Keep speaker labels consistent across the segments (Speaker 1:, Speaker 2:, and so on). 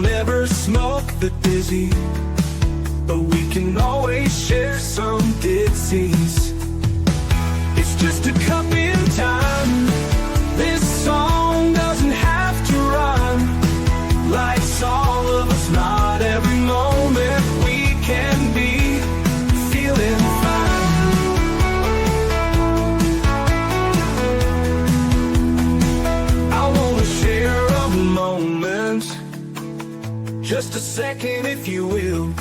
Speaker 1: never smoke the dizzy, but we can always share some disease. It's just a cup in time. This song doesn't have to run. Life's all of us, not every moment we can be feeling fine. I wanna share a moment, just a second if you will,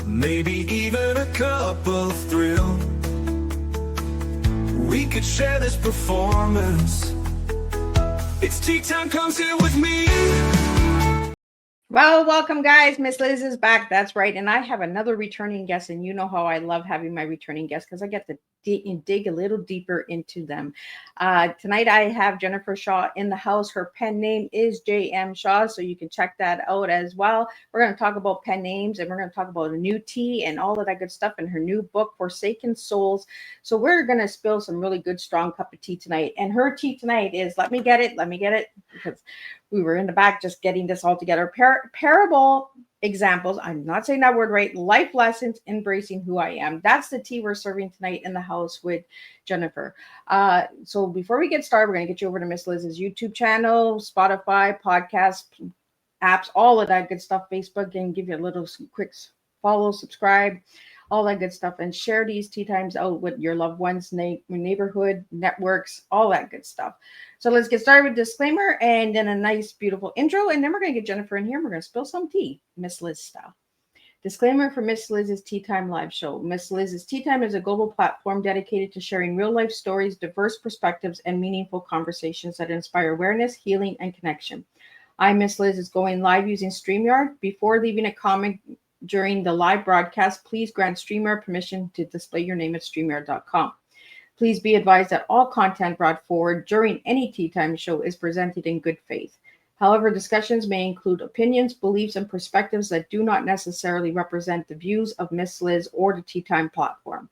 Speaker 1: maybe even a cup of thrill. We could share this performance. It's tea time, come sit with me.
Speaker 2: Well, welcome guys. Miss Liz is back. That's right. And I have another returning guest, and you know how I love having my returning guests because I get to dig a little deeper into them. Tonight I have Jennifer Shaw in the house. Her pen name is J.M. Shaw, so you can check that out as well. We're going to talk about pen names, and we're going to talk about a new tea and all of that good stuff in her new book, Forshaken Souls. So we're going to spill some really good, strong cup of tea tonight. And her tea tonight is, let me get it, because we were in the back just getting this all together. Parable examples, I'm not saying that word right, life lessons, embracing who I am. That's the tea we're serving tonight in the house with Jennifer. So before we get started, we're going to get you over to Miss Liz's YouTube channel, Spotify, podcast, apps, all of that good stuff, Facebook, and give you a little quick follow, subscribe, all that good stuff, and share these tea times out with your loved ones, neighborhood, networks, all that good stuff. So let's get started with disclaimer and then a nice, beautiful intro. And then we're going to get Jennifer in here. And we're going to spill some tea, Miss Liz style. Disclaimer for Miss Liz's Tea Time live show. Miss Liz's Tea Time is a global platform dedicated to sharing real life stories, diverse perspectives, and meaningful conversations that inspire awareness, healing, and connection. I, Miss Liz, is going live using StreamYard. Before leaving a comment during the live broadcast, please grant StreamYard permission to display your name at StreamYard.com. Please be advised that all content brought forward during any Tea Time show is presented in good faith. However, discussions may include opinions, beliefs, and perspectives that do not necessarily represent the views of Miss Liz or the Tea Time platform.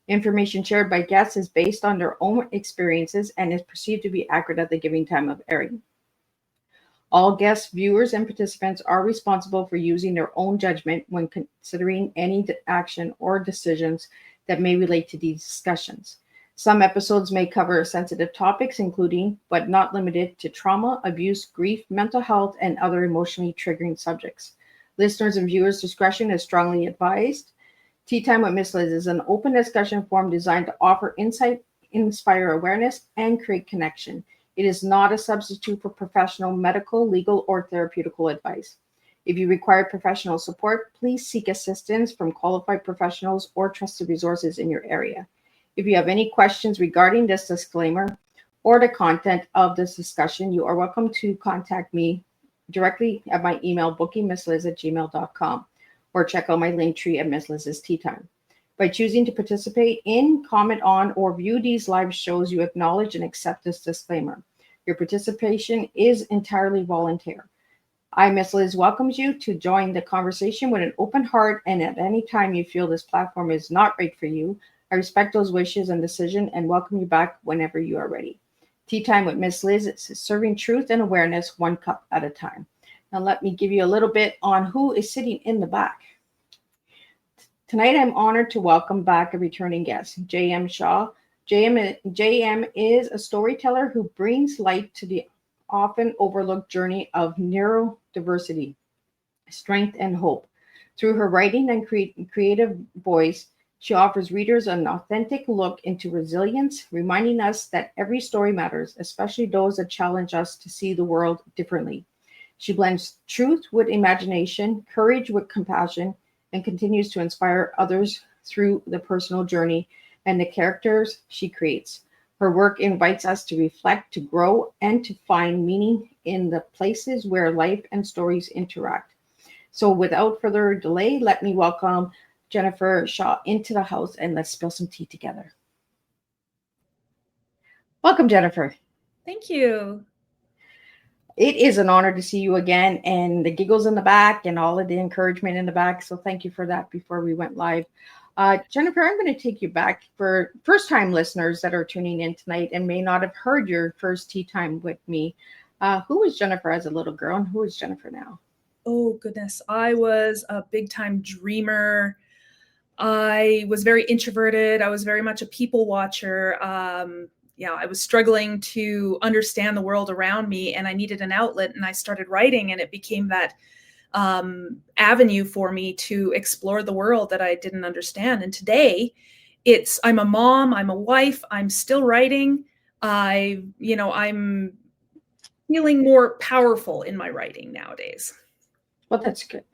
Speaker 2: Information shared by guests is based on their own experiences and is perceived to be accurate at the given time of airing. All guests, viewers, and participants are responsible for using their own judgment when considering any action or decisions that may relate to these discussions. Some episodes may cover sensitive topics, including, but not limited to, trauma, abuse, grief, mental health, and other emotionally triggering subjects. Listeners' and viewers' discretion is strongly advised. Tea Time with Miss Liz is an open discussion forum designed to offer insight, inspire awareness, and create connection. It is not a substitute for professional medical, legal, or therapeutical advice. If you require professional support, please seek assistance from qualified professionals or trusted resources in your area. If you have any questions regarding this disclaimer or the content of this discussion, you are welcome to contact me directly at my email, bookingmissliz@gmail.com, or check out my link tree at Miss Liz's Tea Time. By choosing to participate in, comment on, or view these live shows, you acknowledge and accept this disclaimer. Your participation is entirely voluntary. I, Miss Liz, welcomes you to join the conversation with an open heart, and at any time you feel this platform is not right for you, I respect those wishes and decision and welcome you back whenever you are ready. Tea Time with Miss Liz is serving truth and awareness one cup at a time. Now let me give you a little bit on who is sitting in the back. Tonight I'm honored to welcome back a returning guest, J.M. Shaw. J.M. is a storyteller who brings light to the often overlooked journey of neurodiversity, strength, and hope. Through her writing and creative voice, she offers readers an authentic look into resilience, reminding us that every story matters, especially those that challenge us to see the world differently. She blends truth with imagination, courage with compassion, and continues to inspire others through the personal journey and the characters she creates. Her work invites us to reflect, to grow, and to find meaning in the places where life and stories interact. So without further delay, let me welcome Jennifer Shaw into the house, and let's spill some tea together. Welcome, Jennifer.
Speaker 3: Thank you.
Speaker 2: It is an honor to see you again, and the giggles in the back and all of the encouragement in the back. So thank you for that before we went live. Jennifer, I'm going to take you back for first-time listeners that are tuning in tonight and may not have heard your first tea time with me. Who was Jennifer as a little girl, and who is Jennifer now?
Speaker 3: oh goodness, I was a big time dreamer. I was very introverted. I was very much a people watcher. Yeah, I was struggling to understand the world around me, and I needed an outlet, and I started writing, and it became that avenue for me to explore the world that I didn't understand. And today I'm a mom, I'm a wife, I'm still writing. I'm feeling more powerful in my writing nowadays.
Speaker 2: Well, that's good.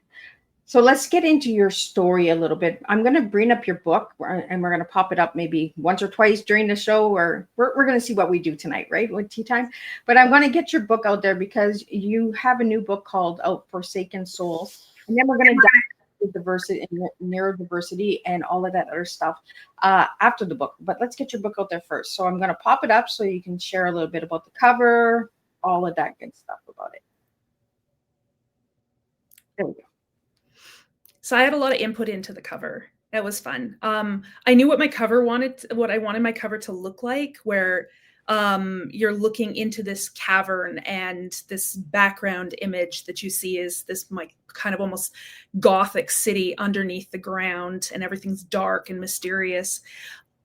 Speaker 2: So let's get into your story a little bit. I'm going to bring up your book, and we're going to pop it up maybe once or twice during the show, or we're going to see what we do tonight, right, with Tea Time. But I'm going to get your book out there because you have a new book called Forshaken Souls. And then we're going to dive into diversity and neurodiversity and all of that other stuff after the book. But let's get your book out there first. So I'm going to pop it up so you can share a little bit about the cover, all of that good stuff about it. There we go.
Speaker 3: So I had a lot of input into the cover. It was fun. I knew what I wanted my cover to look like, where you're looking into this cavern, and this background image that you see is this kind of almost gothic city underneath the ground, and everything's dark and mysterious.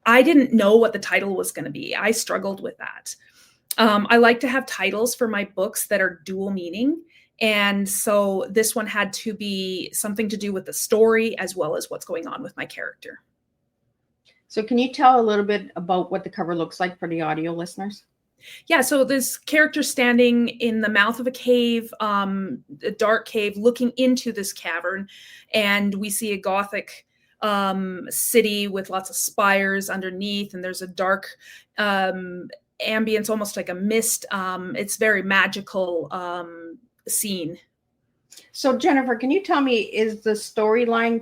Speaker 3: I didn't know what the title was going to be. I struggled with that. I like to have titles for my books that are dual meaning. And so this one had to be something to do with the story as well as what's going on with my character.
Speaker 2: So can you tell a little bit about what the cover looks like for the audio listeners?
Speaker 3: Yeah, so this character standing in the mouth of a cave, a dark cave, looking into this cavern, and we see a gothic city with lots of spires underneath, and there's a dark ambience, almost like a mist. It's very magical scene.
Speaker 2: So Jennifer, can you tell me, is the storyline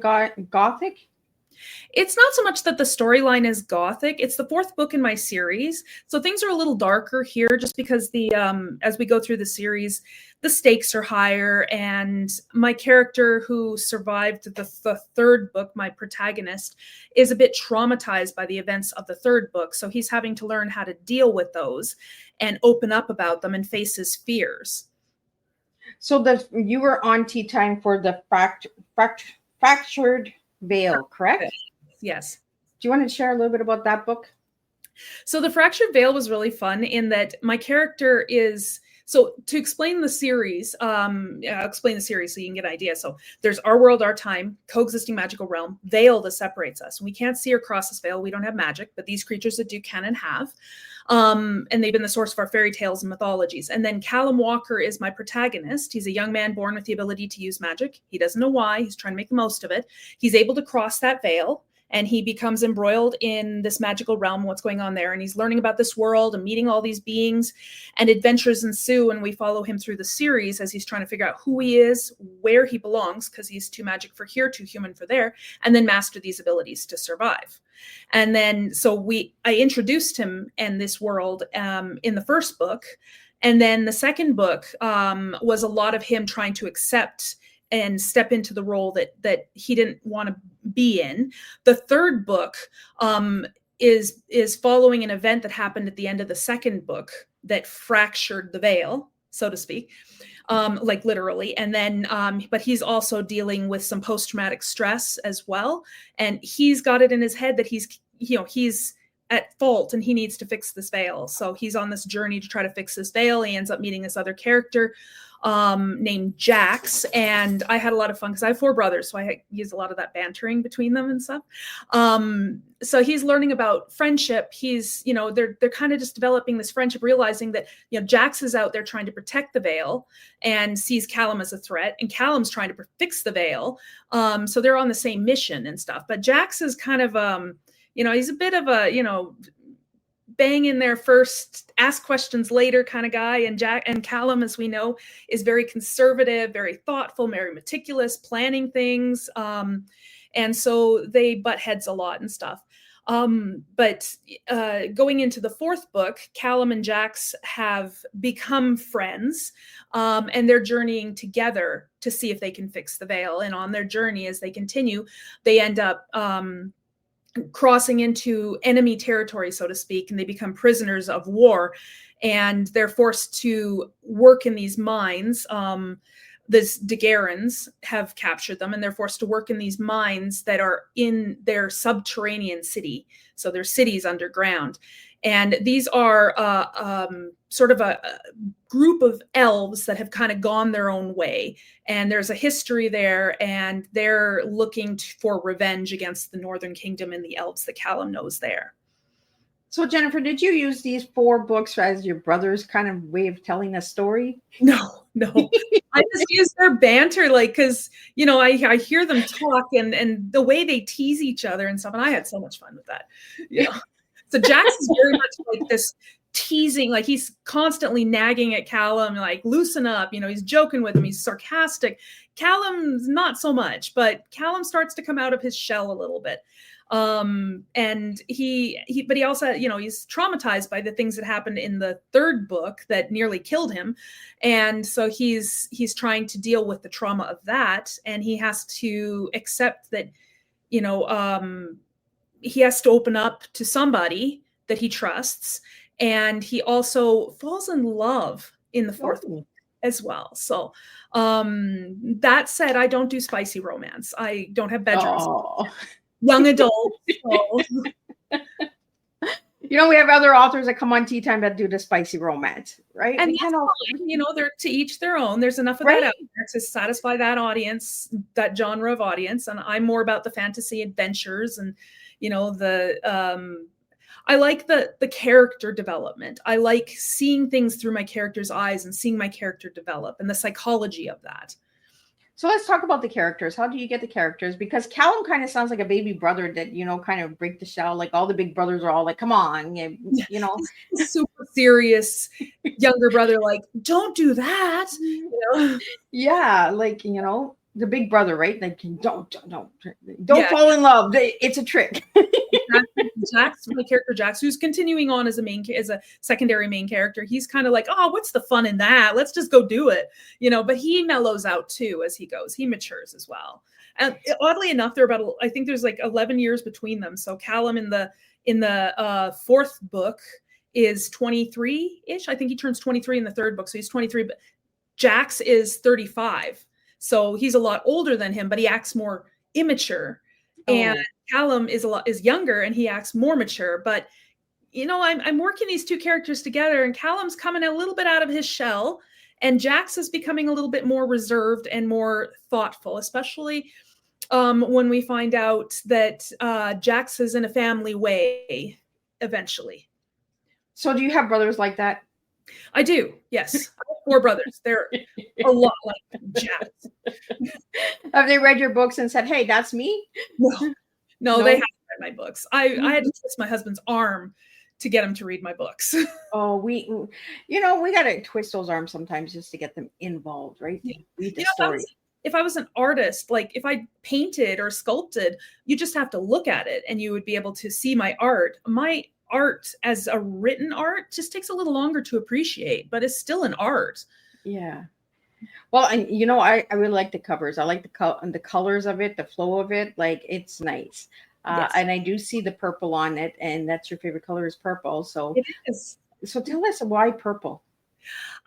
Speaker 2: gothic?
Speaker 3: It's not so much that the storyline is gothic. It's the fourth book in my series, so things are a little darker here, just because the as we go through the series, the stakes are higher, and my character who survived the third book, my protagonist, is a bit traumatized by the events of the third book, so he's having to learn how to deal with those and open up about them and face his fears.
Speaker 2: So you were on Tea Time for the Fractured Veil, correct?
Speaker 3: Yes.
Speaker 2: Do you want to share a little bit about that book?
Speaker 3: So the Fractured Veil was really fun in that my character is, so to explain the series, explain the series so you can get an idea. So there's our world, our time, coexisting magical realm, veil that separates us. We can't see or cross this veil. We don't have magic, but these creatures that do can and have. And they've been the source of our fairy tales and mythologies. And then Callum Walker is my protagonist. He's a young man born with the ability to use magic. He doesn't know why. He's trying to make the most of it. He's able to cross that veil, and he becomes embroiled in this magical realm, what's going on there. And he's learning about this world and meeting all these beings, and adventures ensue. And we follow him through the series as he's trying to figure out who he is, where he belongs, because he's too magic for here, too human for there, and then master these abilities to survive. And then, so I introduced him and this world in the first book. And then the second book was a lot of him trying to accept and step into the role that he didn't want to be in. The third book is following an event that happened at the end of the second book that fractured the veil, so to speak, like literally. And then, but he's also dealing with some post-traumatic stress as well. And he's got it in his head that he's at fault and he needs to fix this veil. So he's on this journey to try to fix this veil. He ends up meeting this other character named Jax, and I had a lot of fun because I have 4 brothers, so I use a lot of that bantering between them and stuff. So he's learning about friendship. He's, they're kind of just developing this friendship, realizing that, Jax is out there trying to protect the veil and sees Callum as a threat, and Callum's trying to fix the veil. So they're on the same mission and stuff. But Jax is kind of, he's a bit of a, bang in there first, ask questions later kind of guy. And Callum, as we know, is very conservative, very thoughtful, very meticulous, planning things. And so they butt heads a lot and stuff. But going into the fourth book, Callum and Jax have become friends, and they're journeying together to see if they can fix the veil. And on their journey, as they continue, they end up crossing into enemy territory, so to speak, and they become prisoners of war, and they're forced to work in these mines. this Daguerreans have captured them, and they're forced to work in these mines that are in their subterranean city. So they're cities underground. And these are sort of a group of elves that have kind of gone their own way. And there's a history there, and they're looking for revenge against the Northern Kingdom and the elves that Callum knows there.
Speaker 2: So, Jennifer, did you use these 4 books as your brother's kind of way of telling a story?
Speaker 3: No. I just use their banter, like, because, you know, I hear them talk and the way they tease each other and stuff. And I had so much fun with that. Yeah. So Jax is very much like this teasing, like he's constantly nagging at Callum, like, loosen up, you know, he's joking with him, he's sarcastic. Callum's not so much, but Callum starts to come out of his shell a little bit. And he also, you know, he's traumatized by the things that happened in the 3rd book that nearly killed him. And so he's trying to deal with the trauma of that. And he has to accept that, you know, he has to open up to somebody that he trusts. And he also falls in love in the 4th book as well. So, that said, I don't do spicy romance. I don't have bedrooms. Young adult. So.
Speaker 2: You know, we have other authors that come on Tea Time that do the spicy romance, right?
Speaker 3: And you know, they're to each their own. There's enough of that out there to satisfy that audience, that genre of audience. And I'm more about the fantasy adventures and, you know, I like the character development. I like seeing things through my character's eyes and seeing my character develop and the psychology of that.
Speaker 2: So let's talk about the characters. How do you get the characters? Because Callum kind of sounds like a baby brother that, you know, kind of break the shell. Like all the big brothers are all like, come on, you know.
Speaker 3: Super serious younger brother, like, don't do that. You know?
Speaker 2: Yeah, like, you know, the big brother, right? Like, don't fall in love. It's a trick.
Speaker 3: Jax, my character Jax, who's continuing on as a secondary main character, he's kind of like, oh, what's the fun in that? Let's just go do it, you know. But he mellows out too as he goes. He matures as well. And oddly enough, I think there's like 11 years between them. So Callum in the 4th book is 23-ish. I think he turns 23 in the 3rd book, so he's 23. But Jax is 35, so he's a lot older than him, but he acts more immature. And Callum is younger and he acts more mature. But, you know, I'm working these 2 characters together, and Callum's coming a little bit out of his shell, and Jax is becoming a little bit more reserved and more thoughtful, especially when we find out that Jax is in a family way eventually.
Speaker 2: So do you have brothers like that?
Speaker 3: I do, yes. I have 4 brothers. They're a lot like Jax.
Speaker 2: Have they read your books and said, hey, that's me?
Speaker 3: No, they haven't read my books. I had to twist my husband's arm to get him to read my books.
Speaker 2: Oh, we got to twist those arms sometimes just to get them involved, right?
Speaker 3: Yeah.
Speaker 2: Read the story.
Speaker 3: If I was an artist, like if I painted or sculpted, you just have to look at it and you would be able to see my art. My art as a written art just takes a little longer to appreciate, but it's still an art.
Speaker 2: Yeah. Well, and you know, I really like the covers. I like the colors of it, the flow of it. Like, it's nice. Yes. And I do see the purple on it, and that's your favorite color is purple. So
Speaker 3: it is.
Speaker 2: So tell us why purple.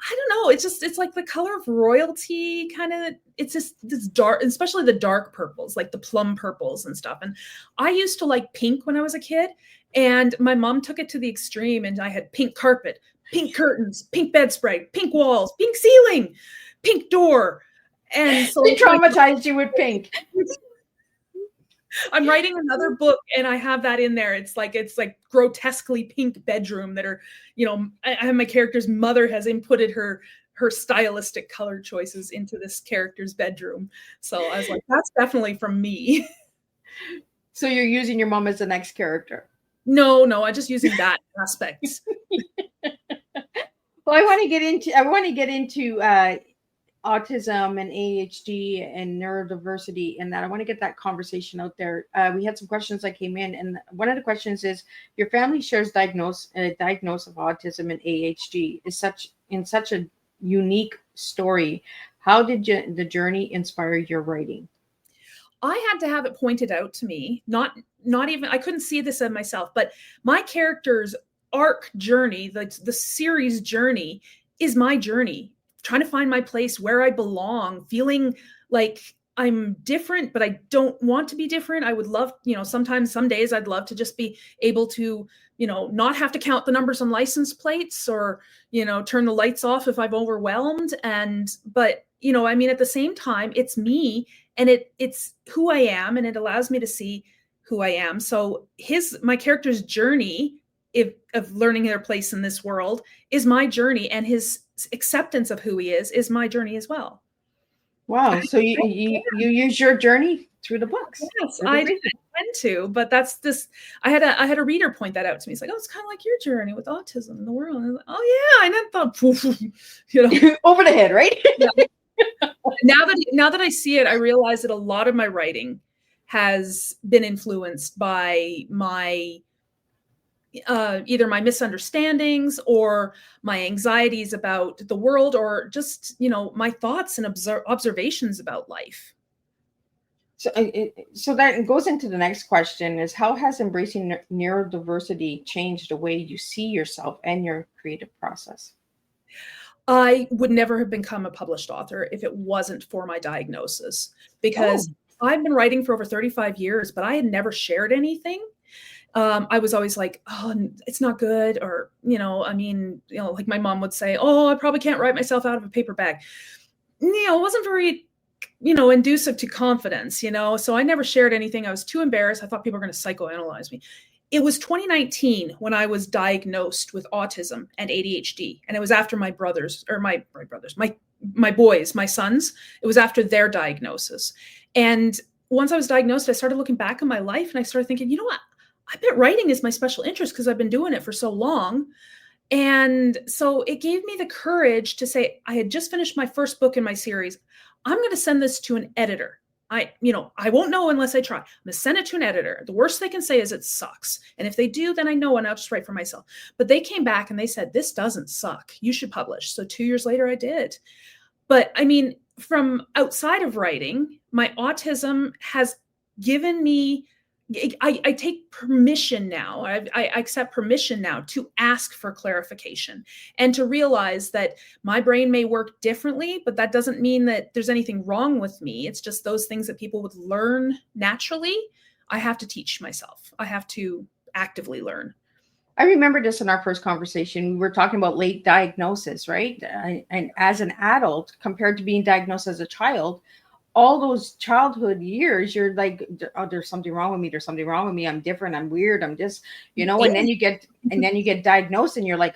Speaker 3: I don't know. It's like the color of royalty, kind of. It's just this dark, especially the dark purples, like the plum purples and stuff. And I used to like pink when I was a kid, and my mom took it to the extreme, and I had pink carpet, pink curtains, pink bedspread, pink walls, pink ceiling, pink door. And so
Speaker 2: they traumatized you with pink.
Speaker 3: I'm writing another book and I have that in there. It's like grotesquely pink bedroom that are, you know, I have my character's mother has inputted her stylistic color choices into this character's bedroom. So I was like, that's definitely from me.
Speaker 2: So you're using your mom as the next character?
Speaker 3: No, I'm just using that aspect.
Speaker 2: Well, I want to get into autism and ADHD and neurodiversity, and that I want to get that conversation out there. We had some questions that came in, and one of the questions is: your family shares diagnosis of autism and ADHD is such a unique story. How did the journey inspire your writing?
Speaker 3: I had to have it pointed out to me. Not even I couldn't see this in myself, but my character's arc journey, the series journey, is my journey trying to find my place, where I belong, feeling like I'm different, but I don't want to be different. I would love, sometimes, some days I'd love to just be able to, not have to count the numbers on license plates, or, turn the lights off if I'm overwhelmed. But at the same time, it's me, and it's who I am, and it allows me to see who I am. So my character's journey of learning their place in this world is my journey, and his acceptance of who he is my journey as well.
Speaker 2: Wow. So you use your journey through the books.
Speaker 3: Yes, I tend to, but that's this. I had a reader point that out to me. It's like, oh, it's kind of like your journey with autism in the world. And like, oh yeah, I never thought,
Speaker 2: over the head, right?
Speaker 3: Yeah. Now that I see it, I realize that a lot of my writing has been influenced by my either my misunderstandings or my anxieties about the world, or just, my thoughts and observations about life.
Speaker 2: So that goes into the next question, is how has embracing neurodiversity changed the way you see yourself and your creative process?
Speaker 3: I would never have become a published author if it wasn't for my diagnosis, because I've been writing for over 35 years, but I had never shared anything. I was always like, oh, it's not good. Or, like my mom would say, oh, I probably can't write myself out of a paper bag. It wasn't very, inducive to confidence, so I never shared anything. I was too embarrassed. I thought people were going to psychoanalyze me. It was 2019 when I was diagnosed with autism and ADHD. And it was after my boys, my sons, it was after their diagnosis. And once I was diagnosed, I started looking back on my life, and I started thinking, you know what? I bet writing is my special interest because I've been doing it for so long. And so it gave me the courage to say, I had just finished my first book in my series. I'm going to send this to an editor. I won't know unless I try. I'm going to send it to an editor. The worst they can say is it sucks. And if they do, then I know, and I'll just write for myself. But they came back and they said, this doesn't suck. You should publish. So 2 years later, I did. But from outside of writing, my autism has given me, I take permission now. I accept permission now to ask for clarification, and to realize that my brain may work differently, but that doesn't mean that there's anything wrong with me. It's just those things that people would learn naturally. I have to teach myself. I have to actively learn.
Speaker 2: I remember this in our first conversation. We were talking about late diagnosis, right? And as an adult, compared to being diagnosed as a child, all those childhood years, you're like, oh, there's something wrong with me. There's something wrong with me. I'm different. I'm weird. I'm just, and then you get diagnosed, and you're like,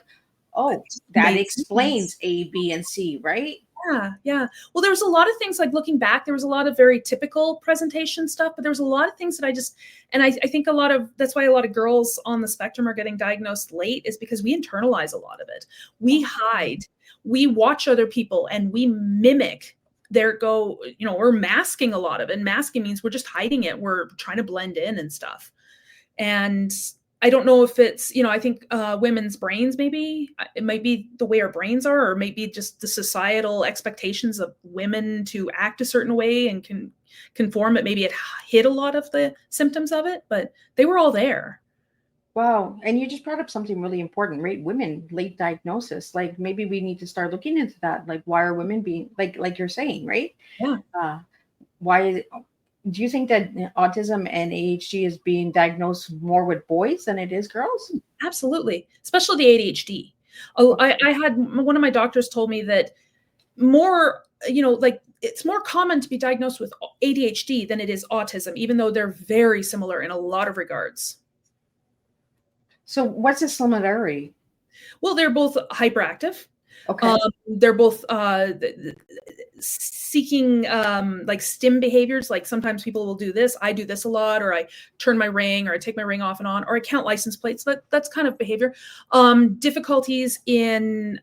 Speaker 2: oh, that explains A, B, and C, right?
Speaker 3: Yeah. Well, there was a lot of things, like looking back, there was a lot of very typical presentation stuff, but there was a lot of things that I think that's why a lot of girls on the spectrum are getting diagnosed late, is because we internalize a lot of it. We hide, we watch other people, and we mimic we're masking a lot of it. And masking means we're just hiding it. We're trying to blend in and stuff. And I don't know if it's, I think women's brains, maybe it might be the way our brains are, or maybe just the societal expectations of women to act a certain way and can conform. It maybe it hid a lot of the symptoms of it, but they were all there.
Speaker 2: Wow. And you just brought up something really important, right? Women, late diagnosis. Like, maybe we need to start looking into that. Like, why are women being like you're saying, right?
Speaker 3: Yeah.
Speaker 2: Why do you think that autism and ADHD is being diagnosed more with boys than it is girls?
Speaker 3: Absolutely. Especially the ADHD. Oh, I had one of my doctors told me that more, it's more common to be diagnosed with ADHD than it is autism, even though they're very similar in a lot of regards.
Speaker 2: So what's the similarity?
Speaker 3: Well, they're both hyperactive.
Speaker 2: Okay.
Speaker 3: They're both seeking like stim behaviors. Like sometimes people will do this. I do this a lot, or I turn my ring, or I take my ring off and on, or I count license plates. That's kind of behavior. Difficulties in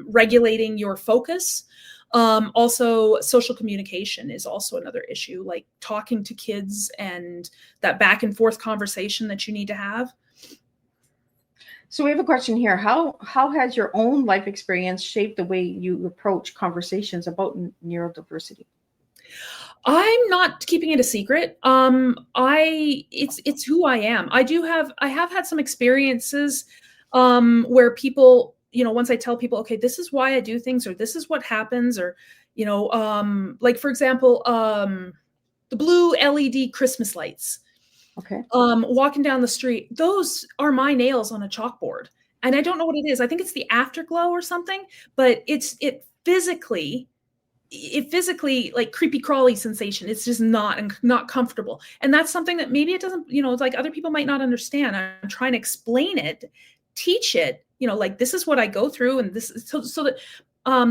Speaker 3: regulating your focus. Also, social communication is also another issue, like talking to kids and that back and forth conversation that you need to have.
Speaker 2: So we have a question here. How has your own life experience shaped the way you approach conversations about neurodiversity?
Speaker 3: I'm not keeping it a secret. It's who I am. I have had some experiences where people once I tell people, okay, this is why I do things, or this is what happens, or, like, for example, the blue LED Christmas lights,
Speaker 2: Okay.
Speaker 3: walking down the street, those are my nails on a chalkboard. And I don't know what it is. I think it's the afterglow or something, but it physically like creepy crawly sensation. It's just not comfortable. And that's something that maybe it doesn't, it's like other people might not understand. I'm trying to explain it, teach it, like this is what I go through, and this is so that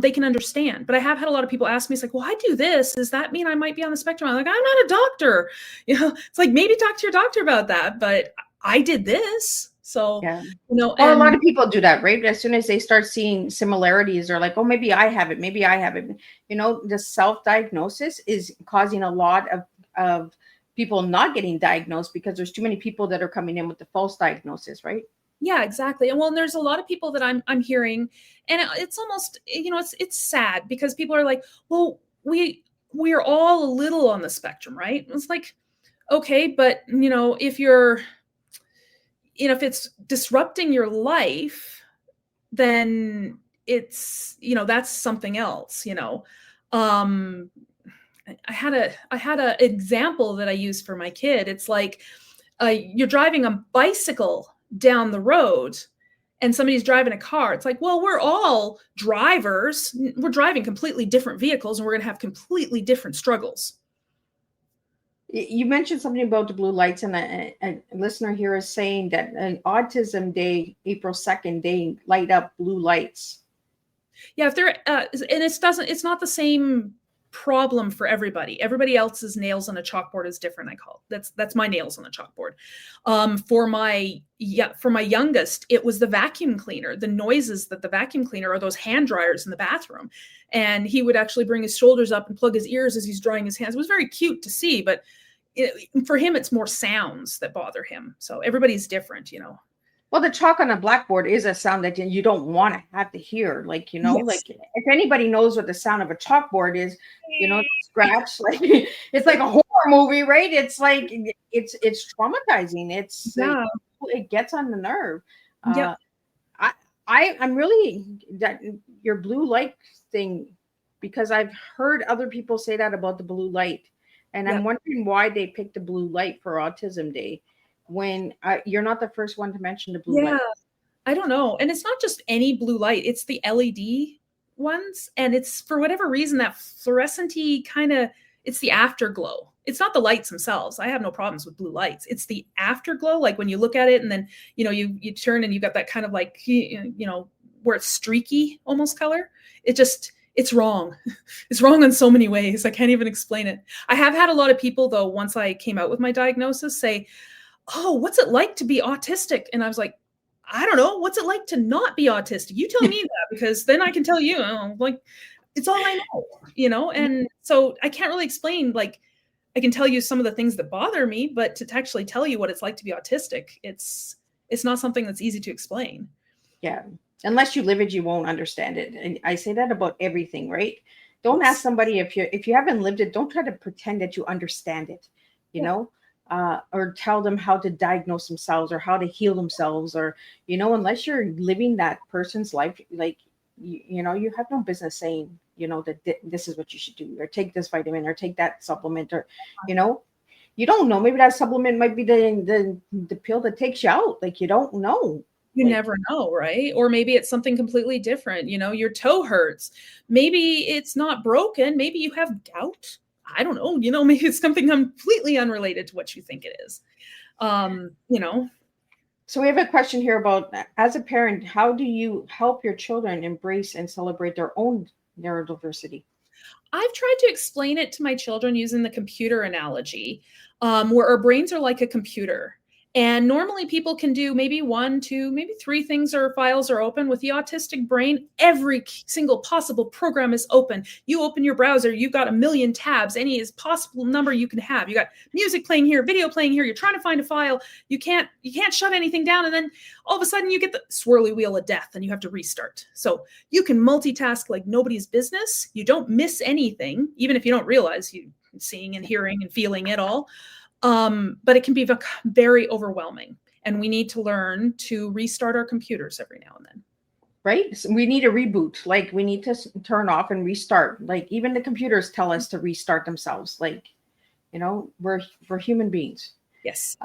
Speaker 3: they can understand. But I have had a lot of people ask me, it's like, well, I do this. Does that mean I might be on the spectrum? I'm like, I'm not a doctor. It's like, maybe talk to your doctor about that. But I did this. So,
Speaker 2: Yeah.
Speaker 3: Well,
Speaker 2: a lot of people do that, right? As soon as they start seeing similarities, they're like, oh, maybe I have it. Maybe I have it. The self-diagnosis is causing a lot of people not getting diagnosed because there's too many people that are coming in with the false diagnosis, right?
Speaker 3: Yeah, exactly. And well, there's a lot of people that I'm hearing, and it's almost, it's sad because people are like, well, we are all a little on the spectrum, right? It's like, okay, but if it's disrupting your life, then it's, that's something else, I had a example that I used for my kid. It's like, you're driving a bicycle down the road and somebody's driving a car. It's like, well, we're all drivers. We're driving completely different vehicles, and we're going to have completely different struggles.
Speaker 2: You mentioned something about the blue lights, and a listener here is saying that an Autism Day, April 2nd, they light up blue lights.
Speaker 3: Yeah, if they're and it's not the same problem for everybody. Everybody else's nails on a chalkboard is different. I call it. That's my nails on the chalkboard. For my youngest, it was the vacuum cleaner. The noises that the vacuum cleaner, or those hand dryers in the bathroom, and he would actually bring his shoulders up and plug his ears as he's drying his hands. It was very cute to see, but for him, it's more sounds that bother him. So everybody's different,
Speaker 2: Well, the chalk on a blackboard is a sound that you don't want to have to hear. Like,
Speaker 3: Yes.
Speaker 2: like if anybody knows what the sound of a chalkboard is, scratch, like it's like a horror movie, right? It's like, it's traumatizing. It gets on the nerve.
Speaker 3: Yeah.
Speaker 2: I'm really that your blue light thing, because I've heard other people say that about the blue light. And I'm wondering why they picked the blue light for Autism Day, when you're not the first one to mention the blue light.
Speaker 3: I don't know. And it's not just any blue light, it's the LED ones. And it's, for whatever reason, that fluorescent-y kind of, it's the afterglow. It's not the lights themselves. I have no problems with blue lights. It's the afterglow. Like when you look at it and then, you turn and you got that kind of like, where it's streaky almost color. It's wrong. It's wrong in so many ways. I can't even explain it. I have had a lot of people, though, once I came out with my diagnosis, say, oh, what's it like to be autistic? And I was like, I don't know. What's it like to not be autistic? You tell me that, because then I can tell you, like, it's all I know, And so I can't really explain, like, I can tell you some of the things that bother me, but to actually tell you what it's like to be autistic, it's not something that's easy to explain.
Speaker 2: Yeah. Unless you live it, you won't understand it. And I say that about everything, right? Don't ask somebody if you haven't lived it. Don't try to pretend that you understand it, or tell them how to diagnose themselves or how to heal themselves, or, unless you're living that person's life, like, you have no business saying, that this is what you should do, or take this vitamin, or take that supplement, or, you don't know. Maybe that supplement might be the pill that takes you out. Like, you don't know.
Speaker 3: You never know, right? Or maybe it's something completely different. Your toe hurts. Maybe it's not broken. Maybe you have gout. I don't know. Maybe it's something completely unrelated to what you think it is.
Speaker 2: So we have a question here about, as a parent, how do you help your children embrace and celebrate their own neurodiversity?
Speaker 3: I've tried to explain it to my children using the computer analogy, where our brains are like a computer. And normally people can do maybe 1, 2, maybe 3 things or files are open. With the autistic brain, every single possible program is open. You open your browser, you've got a million tabs, any possible number you can have. You got music playing here, video playing here. You're trying to find a file. You can't shut anything down. And then all of a sudden you get the swirly wheel of death and you have to restart. So you can multitask like nobody's business. You don't miss anything, even if you don't realize you're seeing and hearing and feeling it all. But it can be very overwhelming, and we need to learn to restart our computers every now and then.
Speaker 2: right? So we need a reboot. Like we need to turn off and restart. Like even the computers tell us to restart themselves. Like, you know, we're human beings.
Speaker 3: Yes.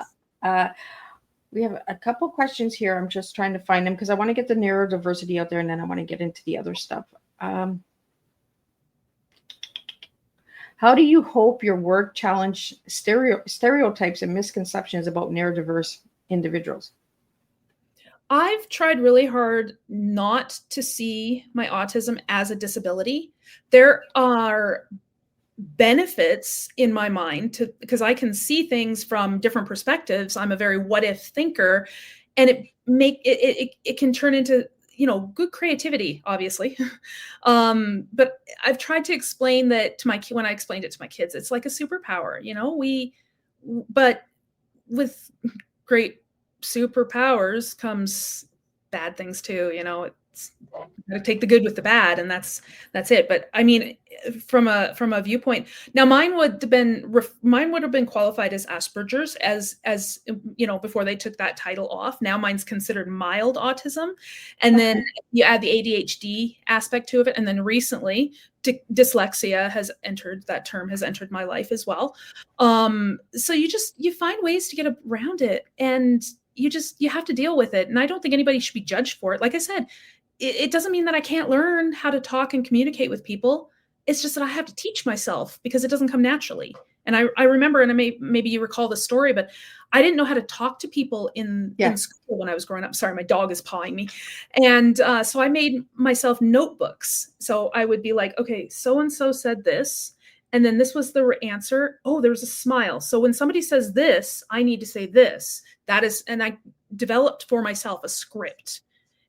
Speaker 2: We have a couple questions here. I'm just trying to find them because I want to get the neurodiversity out there, and then I want to get into the other stuff. How do you hope your work challenge stereotypes and misconceptions about neurodiverse individuals?
Speaker 3: I've tried really hard not to see my autism as a disability. There are benefits in my mind because I can see things from different perspectives. I'm a very what if thinker, and it can turn into, you know, good creativity, obviously. But I've tried to explain that to when I explained it to my kids, it's like a superpower, you know, but with great superpowers comes bad things too, you know. It's got to take the good with the bad, and that's it. But I mean, from a viewpoint, now mine would have been qualified as Asperger's, as you know, before they took that title off. Now mine's considered mild autism, and then you add the ADHD aspect to it, and then recently dyslexia has entered my life as well. So you find ways to get around it, and you have to deal with it. And I don't think anybody should be judged for it. Like I said, it doesn't mean that I can't learn how to talk and communicate with people. It's just that I have to teach myself because it doesn't come naturally. And I remember, and maybe you recall the story, but I didn't know how to talk to people in school when I was growing up. Sorry, my dog is pawing me. And so I made myself notebooks. So I would be like, okay, so-and-so said this, and then this was the answer. Oh, there's a smile. So when somebody says this, I need to say this. And I developed for myself a script.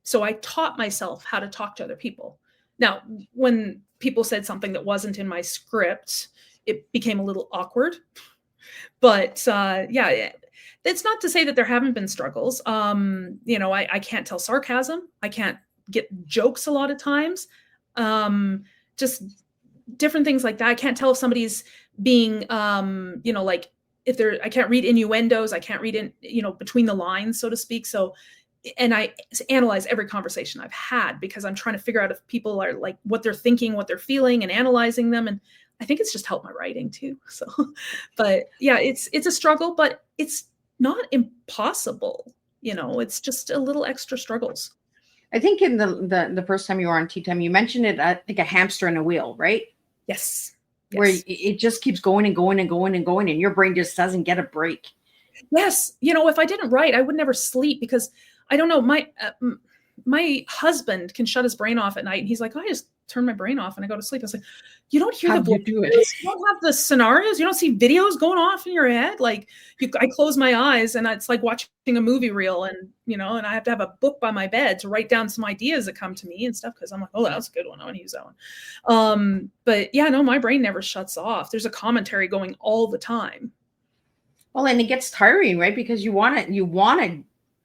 Speaker 3: So I taught myself how to talk to other people. Now, when people said something that wasn't in my script, it became a little awkward. But yeah, it's not to say that there haven't been struggles. You know, I can't tell sarcasm. I can't get jokes a lot of times. Just different things like that. I can't tell if somebody's being, you know, like I can't read innuendos. I can't read between the lines, so to speak. So, and I analyze every conversation I've had because I'm trying to figure out if people are like what they're thinking, what they're feeling, and analyzing them. And I think it's just helped my writing too. So, but yeah, it's a struggle, but it's not impossible. You know, it's just a little extra struggles.
Speaker 2: I think in the first time you were on Teatime, you mentioned it like a hamster in a wheel, right?
Speaker 3: Yes.
Speaker 2: Where it just keeps going and going and going and going, and your brain just doesn't get a break.
Speaker 3: Yes. You know, if I didn't write, I would never sleep because I don't know, my husband can shut his brain off at night, and he's like, oh, I just turn my brain off and I go to sleep. I was like, you don't hear
Speaker 2: do it.
Speaker 3: You don't have the scenarios. You don't see videos going off in your head. Like I close my eyes and it's like watching a movie reel, and you know, and I have to have a book by my bed to write down some ideas that come to me and stuff because I'm like, oh, that's a good one. I want to use that one. But yeah, no, my brain never shuts off. There's a commentary going all the time.
Speaker 2: Well, and it gets tiring, right? Because you want to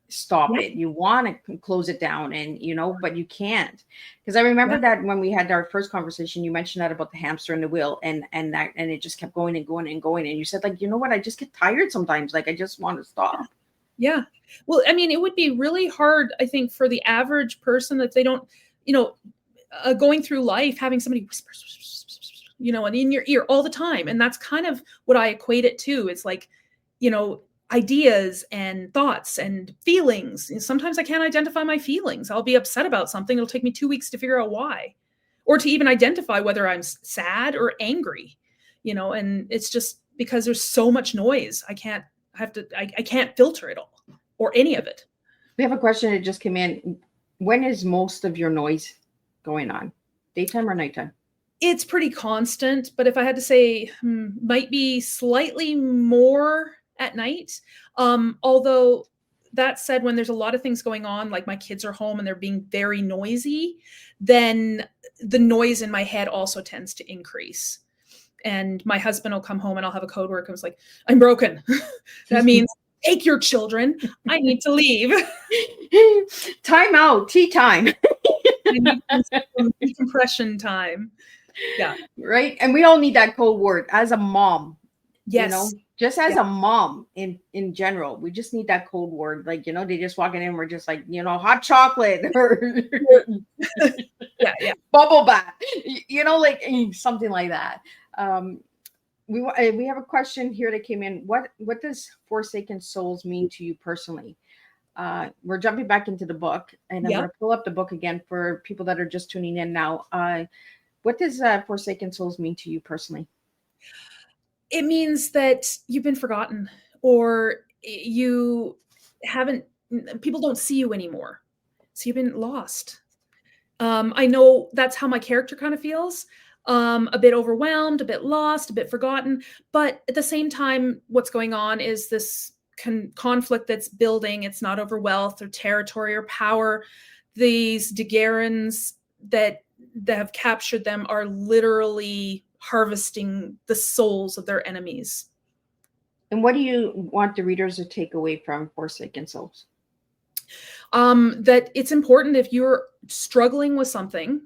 Speaker 2: stop it. You want to close it down, and you know, but you can't. Because I remember that when we had our first conversation, you mentioned that about the hamster in the wheel, and it just kept going and going and going. And you said, like, you know what? I just get tired sometimes. Like, I just want to stop.
Speaker 3: Yeah. Well, I mean, it would be really hard, I think, for the average person if they don't, you know, going through life, having somebody whisper, you know, and in your ear all the time. And that's kind of what I equate it to. It's like, you know, ideas and thoughts and feelings. And sometimes I can't identify my feelings. I'll be upset about something. It'll take me 2 weeks to figure out why, or to even identify whether I'm sad or angry, you know, and it's just because there's so much noise. I can't filter it all or any of it.
Speaker 2: We have a question that just came in. When is most of your noise going on? Daytime or nighttime?
Speaker 3: It's pretty constant, but if I had to say, might be slightly more at night. Although that said, when there's a lot of things going on, like my kids are home and they're being very noisy, then the noise in my head also tends to increase. And my husband will come home and I'll have a code word comes like, I'm broken. That means take your children. I need to leave.
Speaker 2: Time out. Tea time.
Speaker 3: I need some decompression time. Yeah.
Speaker 2: Right. And we all need that code word as a mom.
Speaker 3: Yes.
Speaker 2: Just as
Speaker 3: Yeah.
Speaker 2: a mom in general, we just need that code word. Like, they just walking in, we're just like, hot chocolate or
Speaker 3: Yeah. Yeah.
Speaker 2: bubble bath, like something like that. We have a question here that came in. What does Forsaken Souls mean to you personally? We're jumping back into the book, and I'm
Speaker 3: Yeah.
Speaker 2: going to pull up the book again for people that are just tuning in now. What does Forsaken Souls mean to you personally?
Speaker 3: It means that you've been forgotten, or you haven't, people don't see you anymore. So you've been lost. I know that's how my character kind of feels. A bit overwhelmed, a bit lost, a bit forgotten. But at the same time, what's going on is this conflict that's building. It's not over wealth or territory or power. These Daguerreans that have captured them are literally harvesting the souls of their enemies.
Speaker 2: And what do you want the readers to take away from Forsaken Souls?
Speaker 3: That it's important, if you're struggling with something,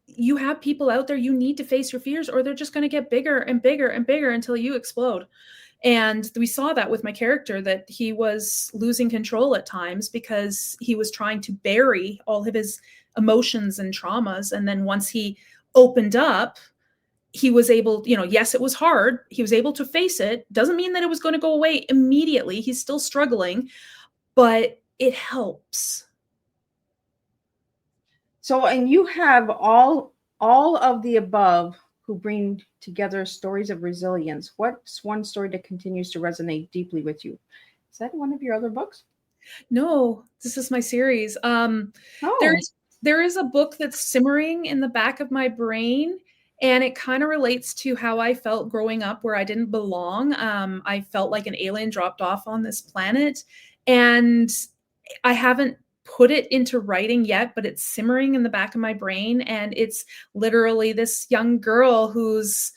Speaker 3: you have people out there, you need to face your fears, or they're just going to get bigger and bigger and bigger until you explode. And we saw that with my character, that he was losing control at times because he was trying to bury all of his emotions and traumas. And then once he opened up, he was able, yes, it was hard. He was able to face it. Doesn't mean that it was going to go away immediately. He's still struggling, but it helps.
Speaker 2: So, and you have all of the above who bring together stories of resilience. What's one story that continues to resonate deeply with you? Is that one of your other books?
Speaker 3: No, this is my series. There is a book that's simmering in the back of my brain, and it kind of relates to how I felt growing up, where I didn't belong. I felt like an alien dropped off on this planet, and I haven't put it into writing yet, but it's simmering in the back of my brain. And it's literally this young girl who's,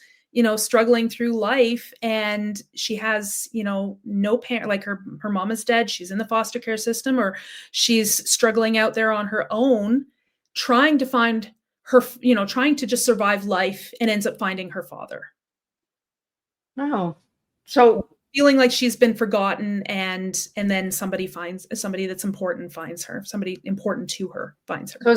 Speaker 3: struggling through life, and she has, no parent, like her mom is dead. She's in the foster care system, or she's struggling out there on her own, trying to find her, trying to just survive life, and ends up finding her father.
Speaker 2: Oh, so
Speaker 3: feeling like she's been forgotten, and then somebody that's important finds her, somebody important to her finds her.
Speaker 2: So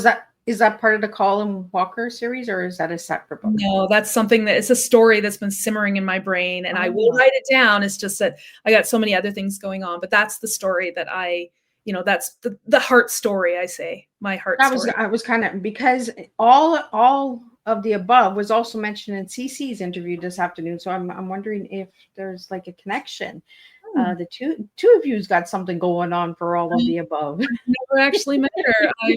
Speaker 2: is that part of the Colin Walker series, or is that a separate book?
Speaker 3: No, that's something it's a story that's been simmering in my brain, and I will write it down. It's just that I got so many other things going on, but that's the story that that's the heart story, I say, my heart story.
Speaker 2: I was kind of, because all of the above was also mentioned in CC's interview this afternoon. So I'm wondering if there's like a connection. The two of you's got something going on for all of the above.
Speaker 3: I've never actually met her. I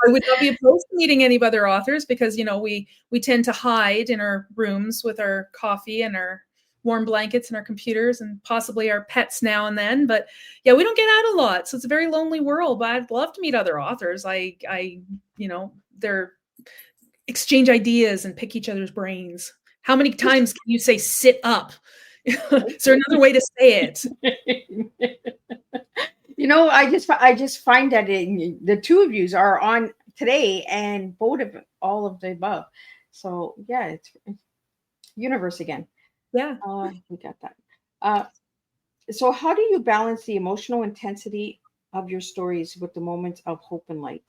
Speaker 3: would not be opposed to meeting any other authors, because we tend to hide in our rooms with our coffee and our warm blankets and our computers and possibly our pets now and then. But yeah, we don't get out a lot, so it's a very lonely world. But I'd love to meet other authors. They're exchange ideas and pick each other's brains. How many times can you say sit up? Is there another way to say it?
Speaker 2: I just find that the two of yous are on today, and both of all of the above. So yeah, it's universe again.
Speaker 3: Yeah.
Speaker 2: We got that. So how do you balance the emotional intensity of your stories with the moments of hope and light?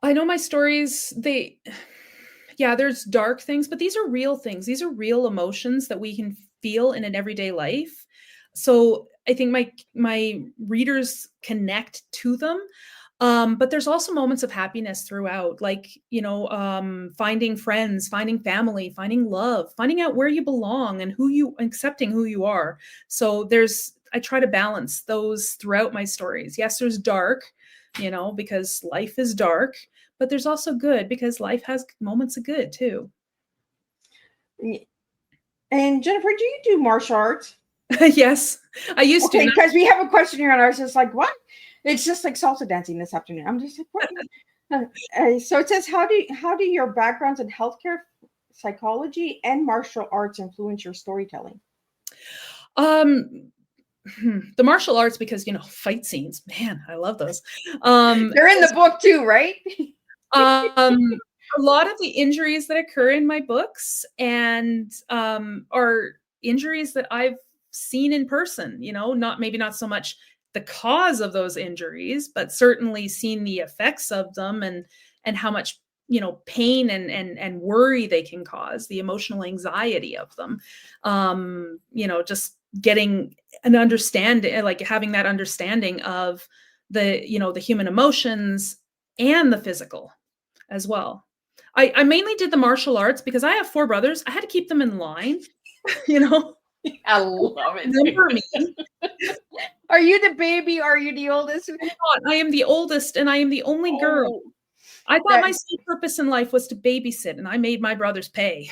Speaker 3: I know my stories, there's dark things, but these are real things. These are real emotions that we can feel in an everyday life. So I think my readers connect to them. But there's also moments of happiness throughout, like, finding friends, finding family, finding love, finding out where you belong and accepting who you are. So I try to balance those throughout my stories. Yes, there's dark, because life is dark, but there's also good, because life has moments of good too.
Speaker 2: And Jennifer, do you do martial arts?
Speaker 3: Yes, I used to.
Speaker 2: Because we have a question here, and I was just like, what? It's just like salsa dancing this afternoon. I'm just like, what? So it says, how do your backgrounds in healthcare, psychology, and martial arts influence your storytelling?
Speaker 3: The martial arts, because fight scenes, man, I love those.
Speaker 2: They're in the book too, right?
Speaker 3: A lot of the injuries that occur in my books and are injuries that I've seen in person, maybe not so much the cause of those injuries, but certainly seen the effects of them and how much pain and worry they can cause, the emotional anxiety of them. Just getting an understanding, like having that understanding of the human emotions and the physical as well. I mainly did the martial arts because I have 4 brothers. I had to keep them in line,
Speaker 2: I love it.
Speaker 3: Remember me.
Speaker 2: Are you the baby? Are you the oldest?
Speaker 3: I am the oldest and I am the only girl.
Speaker 2: Oh,
Speaker 3: I thought my sole purpose in life was to babysit, and I made my brothers pay.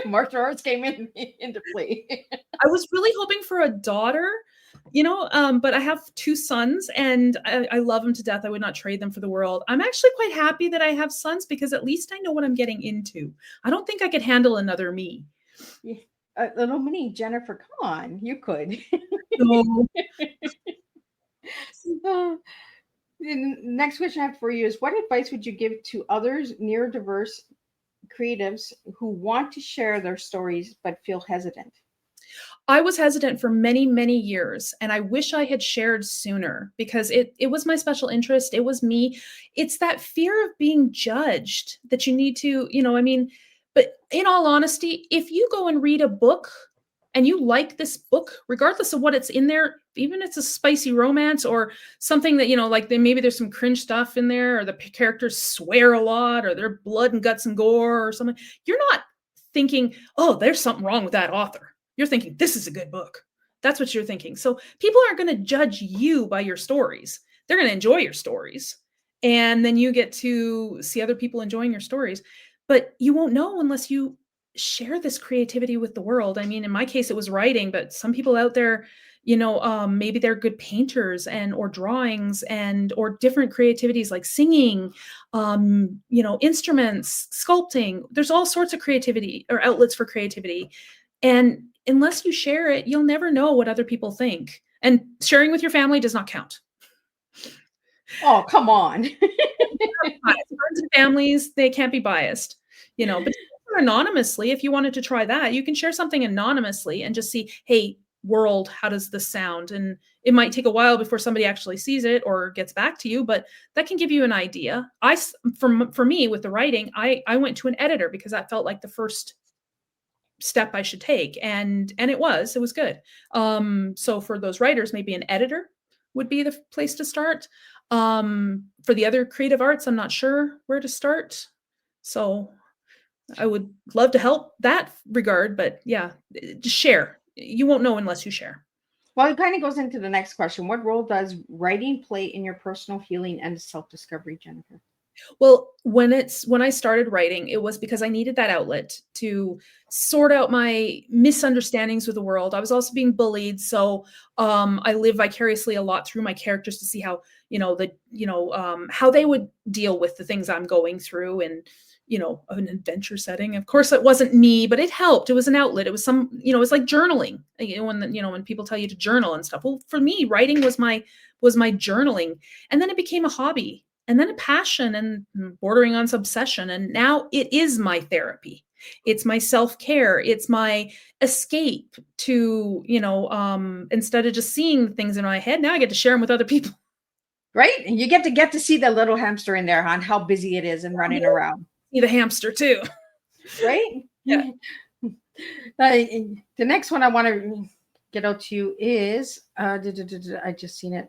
Speaker 2: martial arts came into play.
Speaker 3: I was really hoping for a daughter, but I have 2 sons and I love them to death. I would not trade them for the world. I'm actually quite happy that I have sons because at least I know what I'm getting into. I don't think I could handle another me.
Speaker 2: A little mini Jennifer, come on, you could.
Speaker 3: So,
Speaker 2: The next question I have for you is, what advice would you give to others neurodiverse creatives who want to share their stories but feel hesitant?
Speaker 3: I was hesitant for many, many years, and I wish I had shared sooner because it was my special interest. It was me. It's that fear of being judged that you need to, but in all honesty, if you go and read a book and you like this book, regardless of what it's in there, even if it's a spicy romance or something that, like maybe there's some cringe stuff in there, or the characters swear a lot, or they're blood and guts and gore or something, you're not thinking, oh, there's something wrong with that author. You're thinking, this is a good book. That's what you're thinking. So people aren't going to judge you by your stories. They're going to enjoy your stories. And then you get to see other people enjoying your stories. But you won't know unless you share this creativity with the world. I mean, in my case, it was writing, but some people out there, maybe they're good painters or drawings or different creativities like singing, instruments, sculpting. There's all sorts of creativity or outlets for creativity. And unless you share it, you'll never know what other people think. And sharing with your family does not count.
Speaker 2: Oh, come on.
Speaker 3: Friends and families, they can't be biased, but anonymously, if you wanted to try that, you can share something anonymously and just see, hey, world, how does this sound? And it might take a while before somebody actually sees it or gets back to you, but that can give you an idea. For me with the writing, I went to an editor because that felt like the first step I should take. And it was good. So for those writers, maybe an editor would be the place to start. For the other creative arts, I'm not sure where to start. So I would love to help that regard, but yeah, just share. You won't know unless you share.
Speaker 2: Well, it kind of goes into the next question. What role does writing play in your personal healing and self-discovery, Jennifer?
Speaker 3: Well, when I started writing, it was because I needed that outlet to sort out my misunderstandings with the world. I was also being bullied. So I live vicariously a lot through my characters to see how, how they would deal with the things I'm going through and, an adventure setting. Of course, it wasn't me, but it helped. It was an outlet. It was it's like journaling, when people tell you to journal and stuff. Well, for me, writing was my journaling. And then it became a hobby. And then a passion and bordering on obsession. And now it is my therapy. It's my self-care. It's my escape to, instead of just seeing things in my head, now I get to share them with other people.
Speaker 2: Right? And you get to see the little hamster in there on how busy it is and running around.
Speaker 3: See the hamster too.
Speaker 2: Right?
Speaker 3: Yeah.
Speaker 2: The next one I want to get out to you is, I just seen it.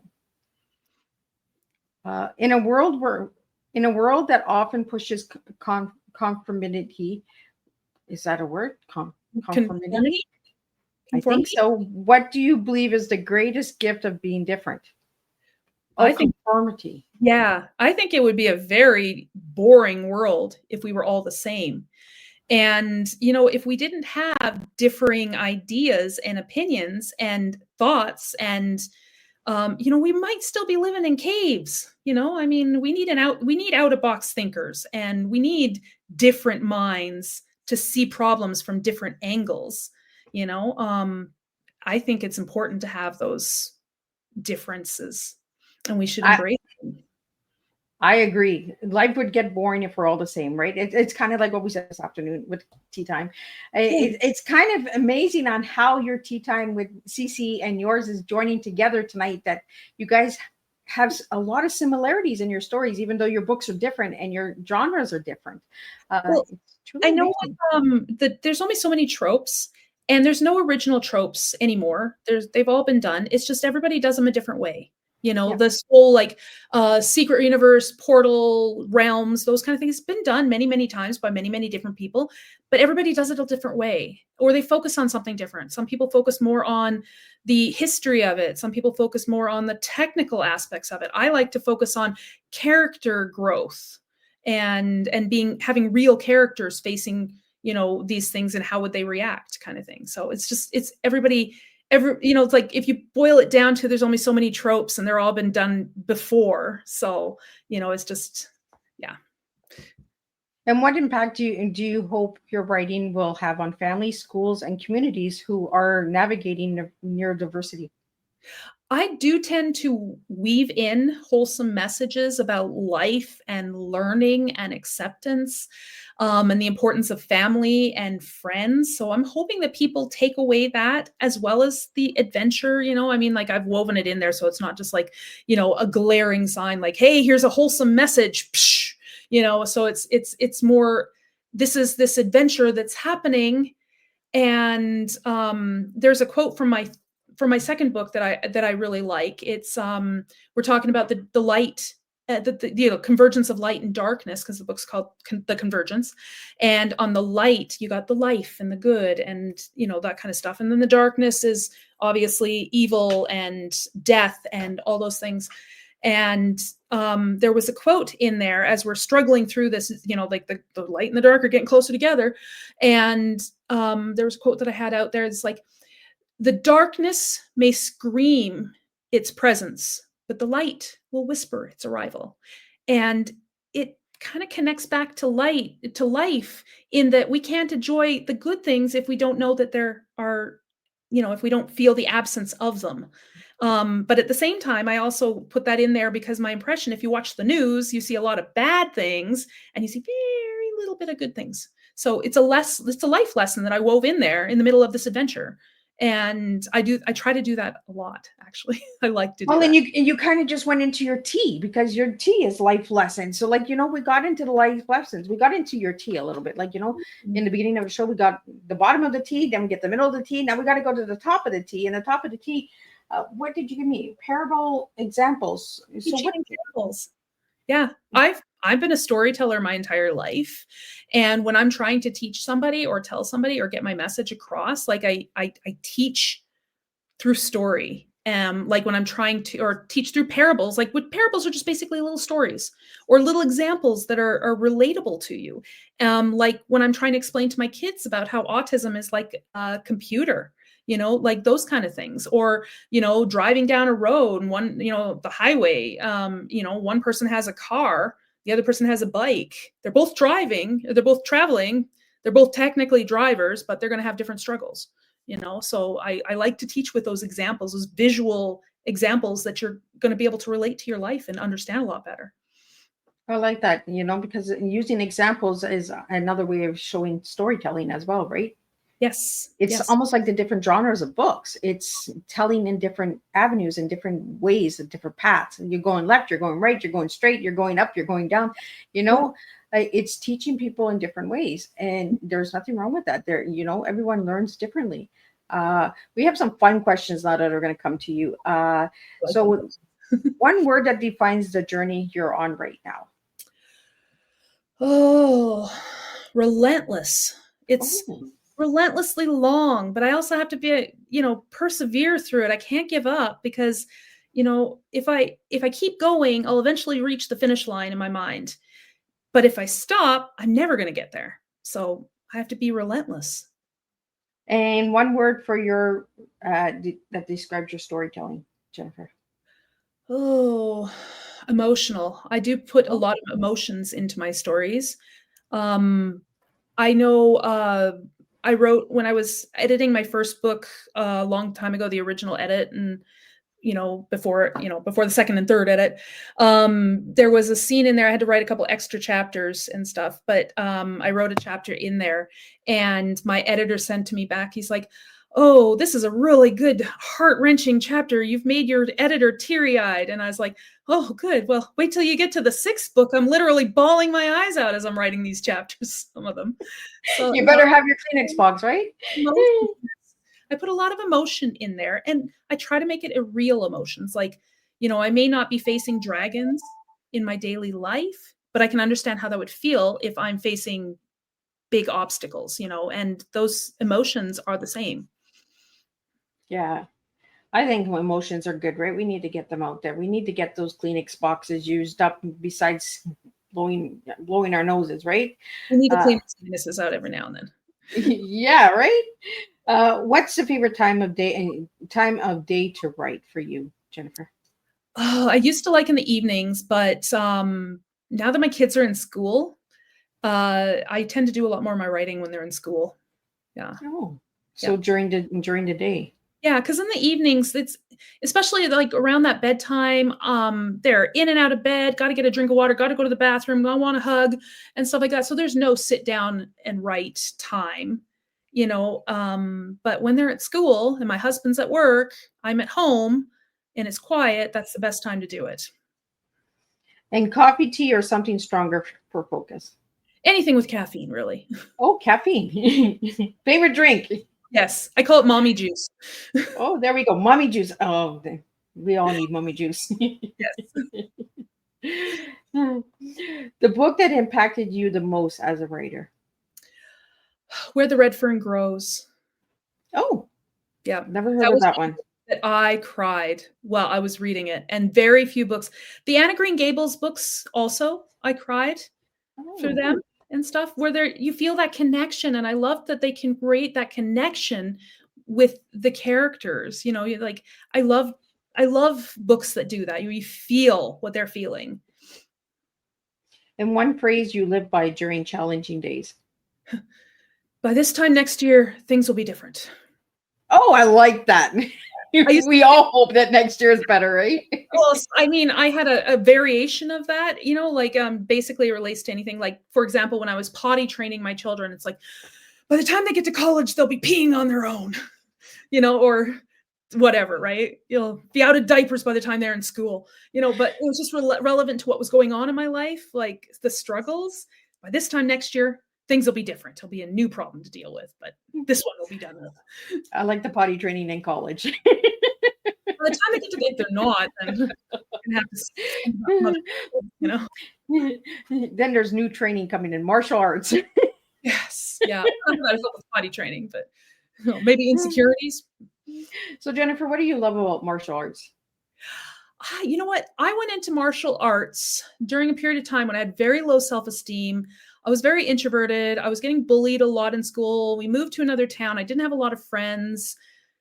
Speaker 2: In a world that often pushes conformity, is that a word? Conformity? I think so. What do you believe is the greatest gift of being different?
Speaker 3: I think
Speaker 2: conformity.
Speaker 3: Yeah, I think it would be a very boring world if we were all the same. And, if we didn't have differing ideas and opinions and thoughts and we might still be living in caves. We need out of box thinkers, and we need different minds to see problems from different angles. I think it's important to have those differences, and we should embrace them.
Speaker 2: I agree. Life would get boring if we're all the same, right? It's kind of like what we said this afternoon with tea time. It's kind of amazing on how your tea time with Cece and yours is joining together tonight, that you guys have a lot of similarities in your stories, even though your books are different and your genres are different.
Speaker 3: Well,
Speaker 2: It's truly
Speaker 3: I know
Speaker 2: amazing.
Speaker 3: that there's only so many tropes, and there's no original tropes anymore. They've all been done. It's just everybody does them a different way. You know,
Speaker 2: Yeah.
Speaker 3: this whole like secret universe, portal, realms, those kind of things, been done many, many times by many, many different people, but everybody does it a different way, or they focus on something different. Some people focus more on the history of it. Some people focus more on the technical aspects of it. I like to focus on character growth and having real characters facing, you know, these things, and how would they react, kind of thing. So it's everybody, you know, it's like if you boil it down to, there's only so many tropes and they're all been done before. So, you know, it's just, yeah.
Speaker 2: And what impact do you hope your writing will have on families, schools, and communities who are navigating neurodiversity?
Speaker 3: I do tend to weave in wholesome messages about life and learning and acceptance, and the importance of family and friends. So I'm hoping that people take away that, as well as the adventure. You know, I mean, like I've woven it in there, so it's not just like, you know, a glaring sign like, "Hey, here's a wholesome message." Psh, you know, so it's more. This is this adventure that's happening, and there's a quote from my second book that I really like. It's we're talking about the light, the you know, convergence of light and darkness, because the book's called The Convergence. And on the light, you got the life and the good, and you know, that kind of stuff. And then the darkness is obviously evil and death and all those things. And there was a quote in there as we're struggling through this, you know, like the light and the dark are getting closer together. And there was a quote that I had out there. It's like, the darkness may scream its presence, but the light will whisper its arrival. And it kind of connects back to life, in that we can't enjoy the good things if we don't know that there are, you know, if we don't feel the absence of them. But at the same time, I also put that in there because my impression, if you watch the news, you see a lot of bad things and you see very little bit of good things. So it's a life lesson that I wove in there in the middle of this adventure. And I try to do that a lot, actually. I like to do
Speaker 2: Well,
Speaker 3: that.
Speaker 2: and you kind of just went into your tea, because your tea is life lessons. So, like, you know, we got into the life lessons. We got into your tea a little bit. Like, you know, in the beginning of the show, we got the bottom of the tea, then we get the middle of the tea. Now we got to go to the top of the tea. And the top of the tea, what did you give me? Parable examples. So
Speaker 3: Teaching
Speaker 2: what?
Speaker 3: examples. Yeah, I've been a storyteller my entire life, and when I'm trying to teach somebody or tell somebody or get my message across, like I teach through story. Like when I'm trying to, or teach through parables, like what parables are just basically little stories or little examples that are relatable to you. Like when I'm trying to explain to my kids about how autism is like a computer, you know, like those kind of things. Or, you know, driving down a road and one, you know, the highway, you know, one person has a car, the other person has a bike. They're both driving, they're both traveling, they're both technically drivers, but they're going to have different struggles. You know, so I like to teach with those examples, those visual examples that you're going to be able to relate to your life and understand a lot better.
Speaker 2: I like that, you know, because using examples is another way of showing storytelling as well, right?
Speaker 3: Yes.
Speaker 2: It's
Speaker 3: Yes.
Speaker 2: almost like the different genres of books. It's telling in different avenues, in different ways, and different paths. You're going left, you're going right, you're going straight, you're going up, you're going down. You
Speaker 3: Yeah.
Speaker 2: know, it's teaching people in different ways, and there's nothing wrong with that. There, you know, everyone learns differently. We have some fun questions now that are going to come to you. So, one word that defines the journey you're on right now.
Speaker 3: Oh, relentless. It's
Speaker 2: Oh,
Speaker 3: relentlessly long, but I also have to be, you know, persevere through it. I can't give up because, you know, if I keep going, I'll eventually reach the finish line in my mind. But if I stop, I'm never going to get there. So I have to be relentless.
Speaker 2: and one word for your that describes your storytelling, Jennifer.
Speaker 3: Oh, emotional. I do put a
Speaker 2: Oh,
Speaker 3: lot of emotions into my stories. Um, I know I wrote when I was editing my first book a long time ago, the original edit, and before the second and third edit, there was a scene in there. I had to write a couple extra chapters and stuff, but I wrote a chapter in there, and my editor sent to me back. He's like, "Oh, this is a really good, heart-wrenching chapter. You've made your editor teary-eyed." And I was like, "Oh, good. Well, wait till you get to the 6th book. I'm literally bawling my eyes out as I'm writing these chapters, some of them." So
Speaker 2: You better have your Kleenex box, right?
Speaker 3: I put a lot of emotion in there, and I try to make it a real emotions. Like, I may not be facing dragons in my daily life, but I can understand how that would feel if I'm facing big obstacles, and those emotions are the same.
Speaker 2: Yeah. I think emotions are good, right? We need to get them out there. We need to get those Kleenex boxes used up besides blowing our noses, right?
Speaker 3: We need to clean our sinuses out every now and then.
Speaker 2: Yeah, right? What's the favorite time of day to write for you, Jennifer?
Speaker 3: Oh, I used to like in the evenings, but now that my kids are in school, I tend to do a lot more of my writing when they're in school. Yeah.
Speaker 2: Oh, so during the day.
Speaker 3: Yeah, because in the evenings, it's especially like around that bedtime, they're in and out of bed, got to get a drink of water, got to go to the bathroom, I want a hug and stuff like that. So there's no sit down and write time, but when they're at school and my husband's at work, I'm at home and it's quiet, that's the best time to do it.
Speaker 2: And coffee, tea, or something stronger for focus?
Speaker 3: Anything with caffeine, really.
Speaker 2: Oh, caffeine. Favorite drink?
Speaker 3: Yes, I call it mommy juice.
Speaker 2: Oh, there we go. Mommy juice. Oh, we all need mommy juice.
Speaker 3: Yes.
Speaker 2: The book that impacted you the most as a writer?
Speaker 3: Where the Red Fern Grows.
Speaker 2: Oh,
Speaker 3: yeah.
Speaker 2: Never heard of that one.
Speaker 3: That I cried while I was reading it, and very few books. The Anna Green Gables books also, I cried through them and stuff, where you feel that connection, and I love that they can create that connection with the characters. Like I love books that do that. You feel what they're feeling.
Speaker 2: And one phrase you live by during challenging days?
Speaker 3: By this time next year, things will be different.
Speaker 2: Oh, I like that. We all hope that next year is better, right?
Speaker 3: Well, I mean, I had a variation of that, basically it relates to anything. Like, for example, when I was potty training my children, it's like, by the time they get to college, they'll be peeing on their own, or whatever, right? You'll be out of diapers by the time they're in school, but it was just relevant to what was going on in my life, like the struggles. By this time next year, things will be different. It'll be a new problem to deal with, but this one will be done with.
Speaker 2: I like the potty training in college.
Speaker 3: By the time they get to think they're not, then
Speaker 2: Then there's new training coming in, martial arts.
Speaker 3: Yes, yeah. I thought with potty training, but maybe insecurities.
Speaker 2: So Jennifer, what do you love about martial arts?
Speaker 3: You know what? I went into martial arts during a period of time when I had very low self-esteem. I was very introverted. I was getting bullied a lot in school. We moved to another town. I didn't have a lot of friends,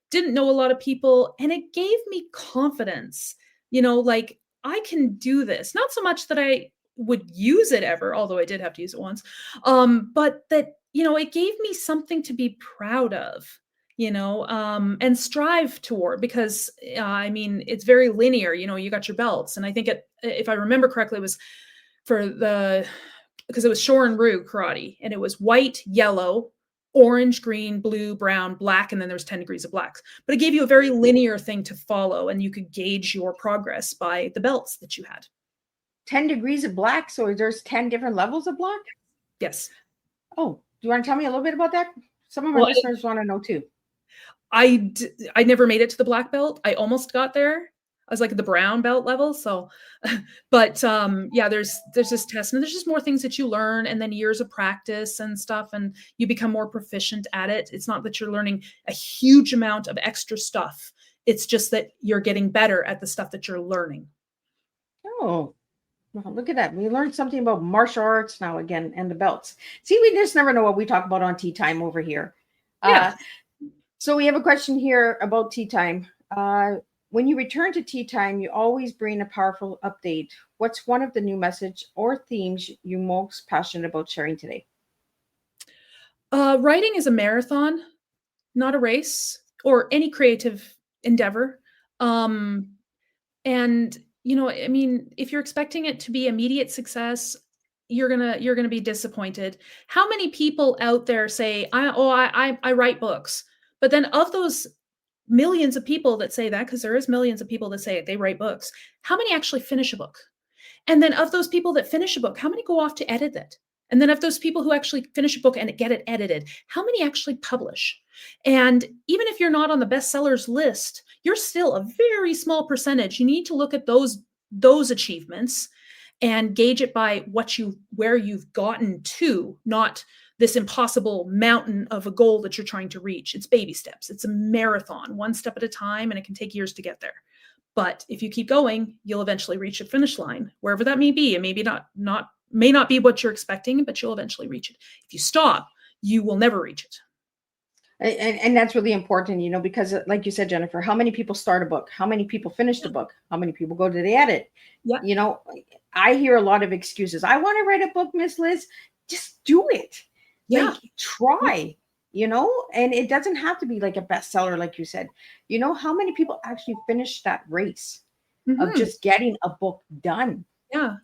Speaker 3: didn't know a lot of people, and it gave me confidence. Like I can do this. Not so much that I would use it ever, although I did have to use it once, but that, it gave me something to be proud of, and strive toward, because it's very linear. You got your belts, and I think if I remember correctly, it was because it was Shorin-ryu karate, and it was white, yellow, orange, green, blue, brown, black, and then there was 10 degrees of blacks. But it gave you a very linear thing to follow, and you could gauge your progress by the belts that you had.
Speaker 2: 10 degrees of black? So there's 10 different levels of black?
Speaker 3: Yes.
Speaker 2: Oh, do you want to tell me a little bit about that? Some of our listeners want to know too.
Speaker 3: I never made it to the black belt. I almost got there. I was like at the brown belt level. So, but there's this test, and there's just more things that you learn, and then years of practice and stuff, and you become more proficient at it. It's not that you're learning a huge amount of extra stuff. It's just that you're getting better at the stuff that you're learning.
Speaker 2: Oh, well, look at that. We learned something about martial arts now again, and the belts. See, we just never know what we talk about on Teatime over here. Yeah. So we have a question here about Teatime. When you return to Teatime, you always bring a powerful update. What's one of the new message or themes you're most passionate about sharing today?
Speaker 3: Writing is a marathon, not a race, or any creative endeavor. And, you know, I mean, if you're expecting it to be immediate success, you're gonna be disappointed. How many people out there say, I write books, but then of those millions of people that say that, because there is millions of people that say they write books, how many actually finish a book? And then of those people that finish a book, how many go off to edit it? And then of those people who actually finish a book and get it edited, how many actually publish? And even if you're not on the bestsellers list, you're still a very small percentage. You need to look at those achievements and gauge it by where you've gotten to, not this impossible mountain of a goal that you're trying to reach. It's baby steps. It's a marathon, one step at a time, and it can take years to get there. But if you keep going, you'll eventually reach the finish line, wherever that may be. It may not be what you're expecting, but you'll eventually reach it. If you stop, you will never reach it.
Speaker 2: And that's really important, you know, because like you said, Jennifer, how many people start a book? How many people finish the book? How many people go to the edit?
Speaker 3: Yeah.
Speaker 2: You know, I hear a lot of excuses. I want to write a book, Miss Liz. Just do it.
Speaker 3: Yeah.
Speaker 2: Like, try, you know, and it doesn't have to be like a bestseller, like you said. You know, how many people actually finish that race of just getting a book done?
Speaker 3: Yeah.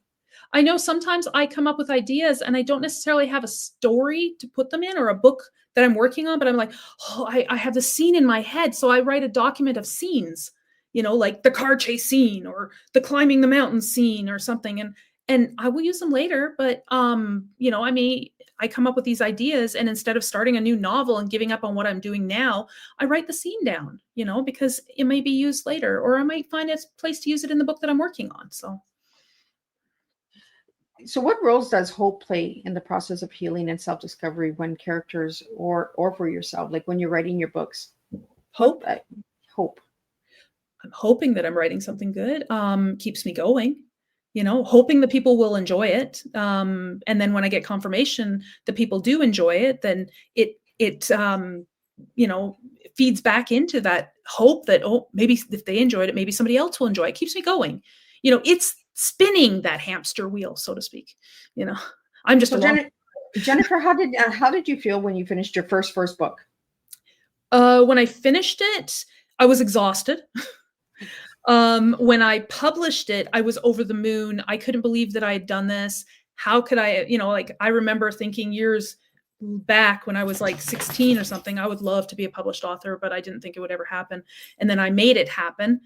Speaker 3: I know sometimes I come up with ideas and I don't necessarily have a story to put them in or a book that I'm working on, but I'm like, oh, I have the scene in my head. So I write a document of scenes, you know, like the car chase scene or the climbing the mountain scene or something. And I will use them later, but you know, I come up with these ideas, and instead of starting a new novel and giving up on what I'm doing now, I write the scene down, you know, because it may be used later, or I might find a place to use it in the book that I'm working on.
Speaker 2: So what roles does hope play in the process of healing and self-discovery when characters or for yourself, like when you're writing your books?
Speaker 3: Hope.
Speaker 2: Hope.
Speaker 3: I'm hoping that I'm writing something good. Keeps me going, you know, hoping that people will enjoy it. And then when I get confirmation that people do enjoy it, then it you know, feeds back into that hope that, oh, maybe if they enjoyed it, maybe somebody else will enjoy it. It keeps me going. You know, it's spinning that hamster wheel, so to speak. You know, I'm just
Speaker 2: Jennifer, how did you feel when you finished your first book?
Speaker 3: When I finished it, I was exhausted. When I published it, I was over the moon. I couldn't believe that I had done this. How could I, you know, like I remember thinking years back when I was like 16 or something, I would love to be a published author, but I didn't think it would ever happen. And then I made it happen.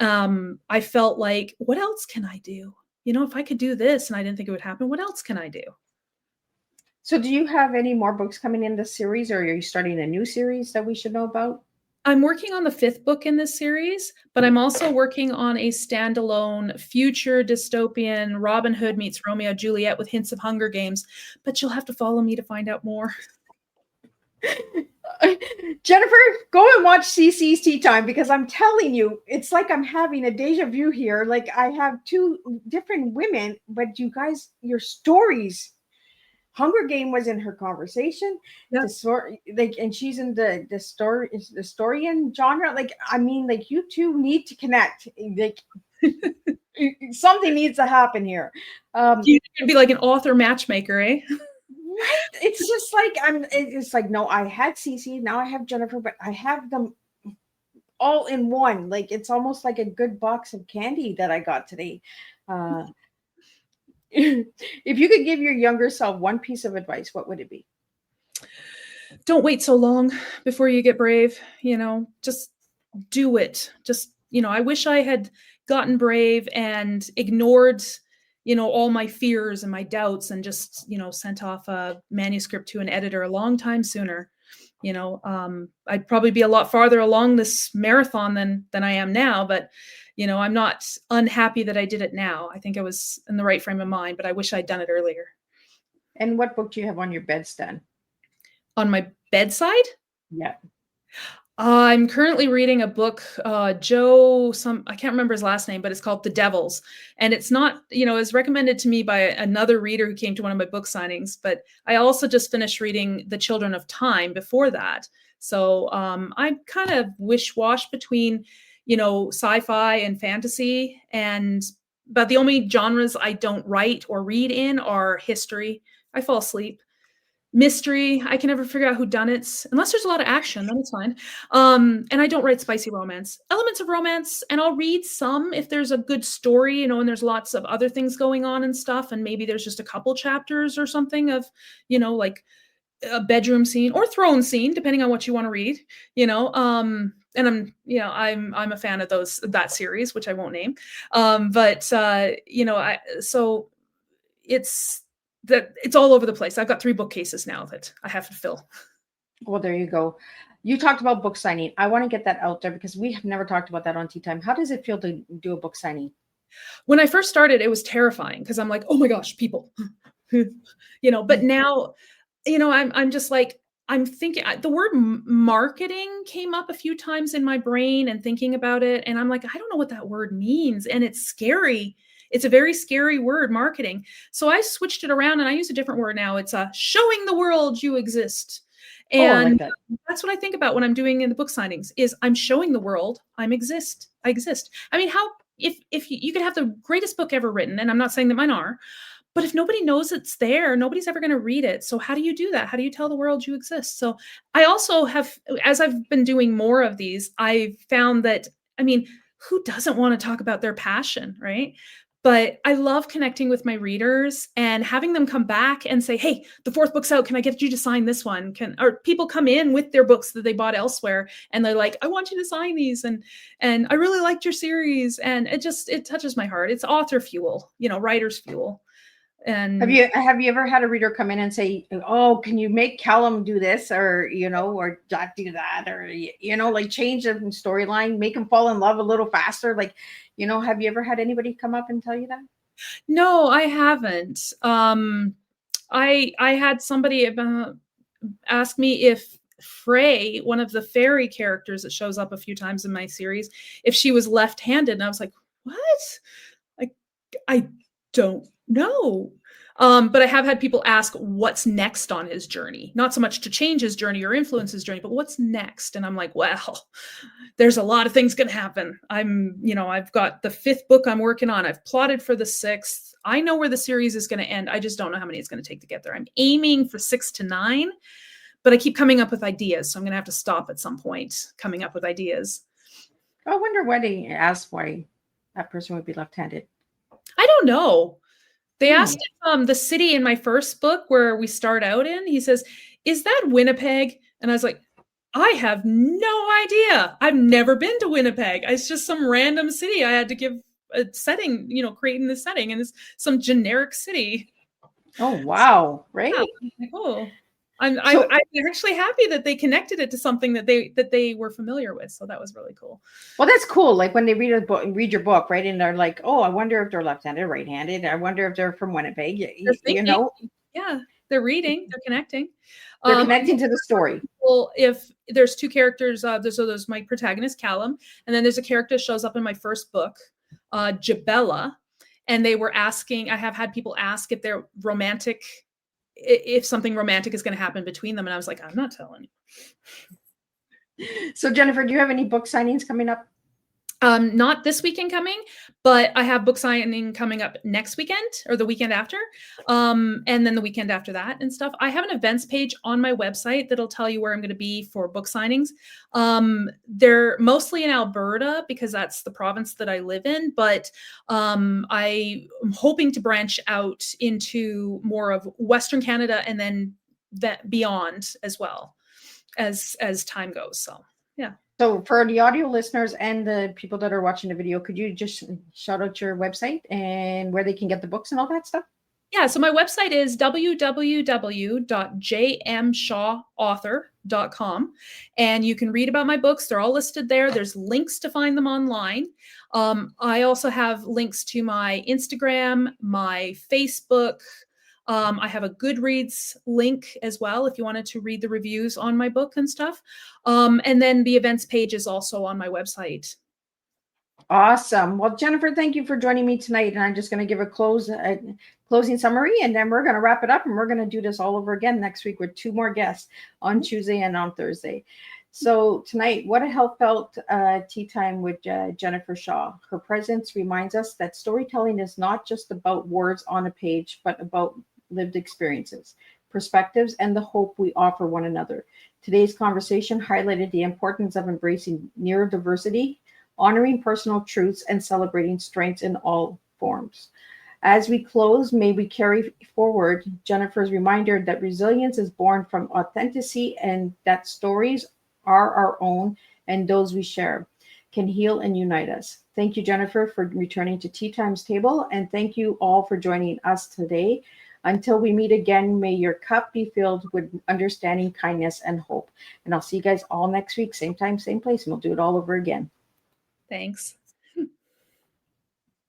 Speaker 3: I felt like, what else can I do? You know, if I could do this and I didn't think it would happen, what else can I do?
Speaker 2: So do you have any more books coming in this series, or are you starting a new series that we should know about?
Speaker 3: I'm working on the 5th book in this series, but I'm also working on a standalone future dystopian Robin Hood meets Romeo and Juliet with hints of Hunger Games, but you'll have to follow me to find out more.
Speaker 2: Jennifer, go and watch CC's Teatime, because I'm telling you, it's like I'm having a deja vu here. Like I have two different women, but you guys, your stories. Hunger Game was in her conversation.
Speaker 3: Yep.
Speaker 2: And she's in the historian genre. Like, I mean, like you two need to connect. Like something needs to happen here.
Speaker 3: You can be like an author matchmaker, eh?
Speaker 2: Right. It's just like it's like, no, I had CC, now I have Jennifer, but I have them all in one. Like it's almost like a good box of candy that I got today. If you could give your younger self one piece of advice, what would it be?
Speaker 3: Don't wait so long before you get brave. You know, just do it. Just, you know, I wish I had gotten brave and ignored, you know, all my fears and my doubts and just, you know, sent off a manuscript to an editor a long time sooner. You know, I'd probably be a lot farther along this marathon than I am now, but you know, I'm not unhappy that I did it now. I think I was in the right frame of mind, but I wish I'd done it earlier.
Speaker 2: And what book do you have on your bedstand?
Speaker 3: On my bedside?
Speaker 2: Yeah.
Speaker 3: I'm currently reading a book, I can't remember his last name, but it's called The Devils. And it's not, you know, it's recommended to me by another reader who came to one of my book signings, but I also just finished reading The Children of Time before that. So I'm kind of wish-wash between, you know, sci-fi and fantasy, but the only genres I don't write or read in are history. I fall asleep. mystery. I can never figure out who done it unless there's a lot of action. Then it's fine. And I don't write spicy romance. Elements of romance, and I'll read some if there's a good story, and there's lots of other things going on and stuff, and maybe there's just a couple chapters or something of, like a bedroom scene or throne scene, depending on what you want to read. And I'm a fan of that series, which I won't name. It's all over the place. I've got 3 bookcases now that I have to fill.
Speaker 2: Well, there you go. You talked about book signing. I want to get that out there because we have never talked about that on Teatime. How does it feel to do a book signing?
Speaker 3: When I first started, it was terrifying because I'm like, oh my gosh, people, but now, I'm just like, I'm thinking the word marketing came up a few times in my brain and thinking about it. And I'm like, I don't know what that word means. And it's scary. It's a very scary word, marketing. So I switched it around and I use a different word now. It's showing the world you exist. And
Speaker 2: I like that.
Speaker 3: That's what I think about when I'm doing in the book signings is I'm showing the world I exist. I mean, how, if you could have the greatest book ever written, and I'm not saying that mine are, but if nobody knows it's there, nobody's ever going to read it. So how do you do that? How do you tell the world you exist? So I also have, as I've been doing more of these, I found that, I mean, who doesn't want to talk about their passion, right? But I love connecting with my readers and having them come back and say, hey, the 4th book's out. Can I get you to sign this one? Or people come in with their books that they bought elsewhere and they're like, I want you to sign these. And I really liked your series. And it touches my heart. It's author fuel, writer's fuel. And
Speaker 2: have you ever had a reader come in and say, oh, can you make Callum do this, or or not do that, or like change the storyline, make him fall in love a little faster, like have you ever had anybody come up and tell you that?
Speaker 3: No, I haven't. I had somebody ask me if Frey, one of the fairy characters that shows up a few times in my series, if she was left-handed, and I was like, what? I don't know. But I have had people ask what's next on his journey, not so much to change his journey or influence his journey, but what's next? And I'm like, well, there's a lot of things going to happen. I've got the 5th book I'm working on. I've plotted for the 6th. I know where the series is going to end. I just don't know how many it's going to take to get there. I'm aiming for 6 to 9, but I keep coming up with ideas. So I'm going to have to stop at some point coming up with ideas.
Speaker 2: I wonder why they asked why that person would be left-handed.
Speaker 3: I don't know. They asked if the city in my first book where we start out in, he says, is that Winnipeg? And I was like, I have no idea. I've never been to Winnipeg. It's just some random city. I had to give a setting, creating the setting, and it's some generic city.
Speaker 2: Oh, wow. Right.
Speaker 3: Yeah. Oh, I'm actually happy that they connected it to something that they were familiar with. So that was really cool.
Speaker 2: Well, that's cool. Like when they read your book, right? And they're like, oh, I wonder if they're left-handed, right-handed. I wonder if they're from Winnipeg.
Speaker 3: Yeah, they're reading, they're connecting.
Speaker 2: They're connecting to the story.
Speaker 3: Well, if there's 2 characters, there's my protagonist, Callum, and then there's a character that shows up in my first book, Jabella. And they were asking, I have had people ask if they're romantic, if something romantic is going to happen between them. And I was like, I'm not telling
Speaker 2: you. So Jennifer, do you have any book signings coming up?
Speaker 3: Not this weekend coming, but I have book signing coming up next weekend or the weekend after. And then the weekend after that and stuff. I have an events page on my website that'll tell you where I'm going to be for book signings. They're mostly in Alberta because that's the province that I live in, but I am hoping to branch out into more of Western Canada and then that beyond as well as time goes. So, yeah.
Speaker 2: So for the audio listeners and the people that are watching the video, could you just shout out your website and where they can get the books and all that stuff?
Speaker 3: Yeah, so my website is www.jmshawauthor.com, and you can read about my books. They're all listed there. There's links to find them online. I also have links to my Instagram, my Facebook. I have a Goodreads link as well if you wanted to read the reviews on my book and stuff. And then the events page is also on my website.
Speaker 2: Awesome. Well, Jennifer, thank you for joining me tonight. And I'm just going to give a closing summary, and then we're going to wrap it up, and we're going to do this all over again next week with 2 more guests on Tuesday and on Thursday. So tonight, what a heartfelt tea time with Jennifer Shaw. Her presence reminds us that storytelling is not just about words on a page, but about lived experiences. perspectives, and the hope we offer one another. Today's conversation highlighted the importance of embracing neurodiversity, honoring personal truths, and celebrating strengths in all forms. As we close, may we carry forward Jennifer's reminder that resilience is born from authenticity and that stories are our own and those we share can heal and unite us. Thank you, Jennifer, for returning to Tea Time's table, and thank you all for joining us today. Until we meet again, may your cup be filled with understanding, kindness, and hope. And I'll see you guys all next week, same time, same place, and we'll do it all over again.
Speaker 3: Thanks.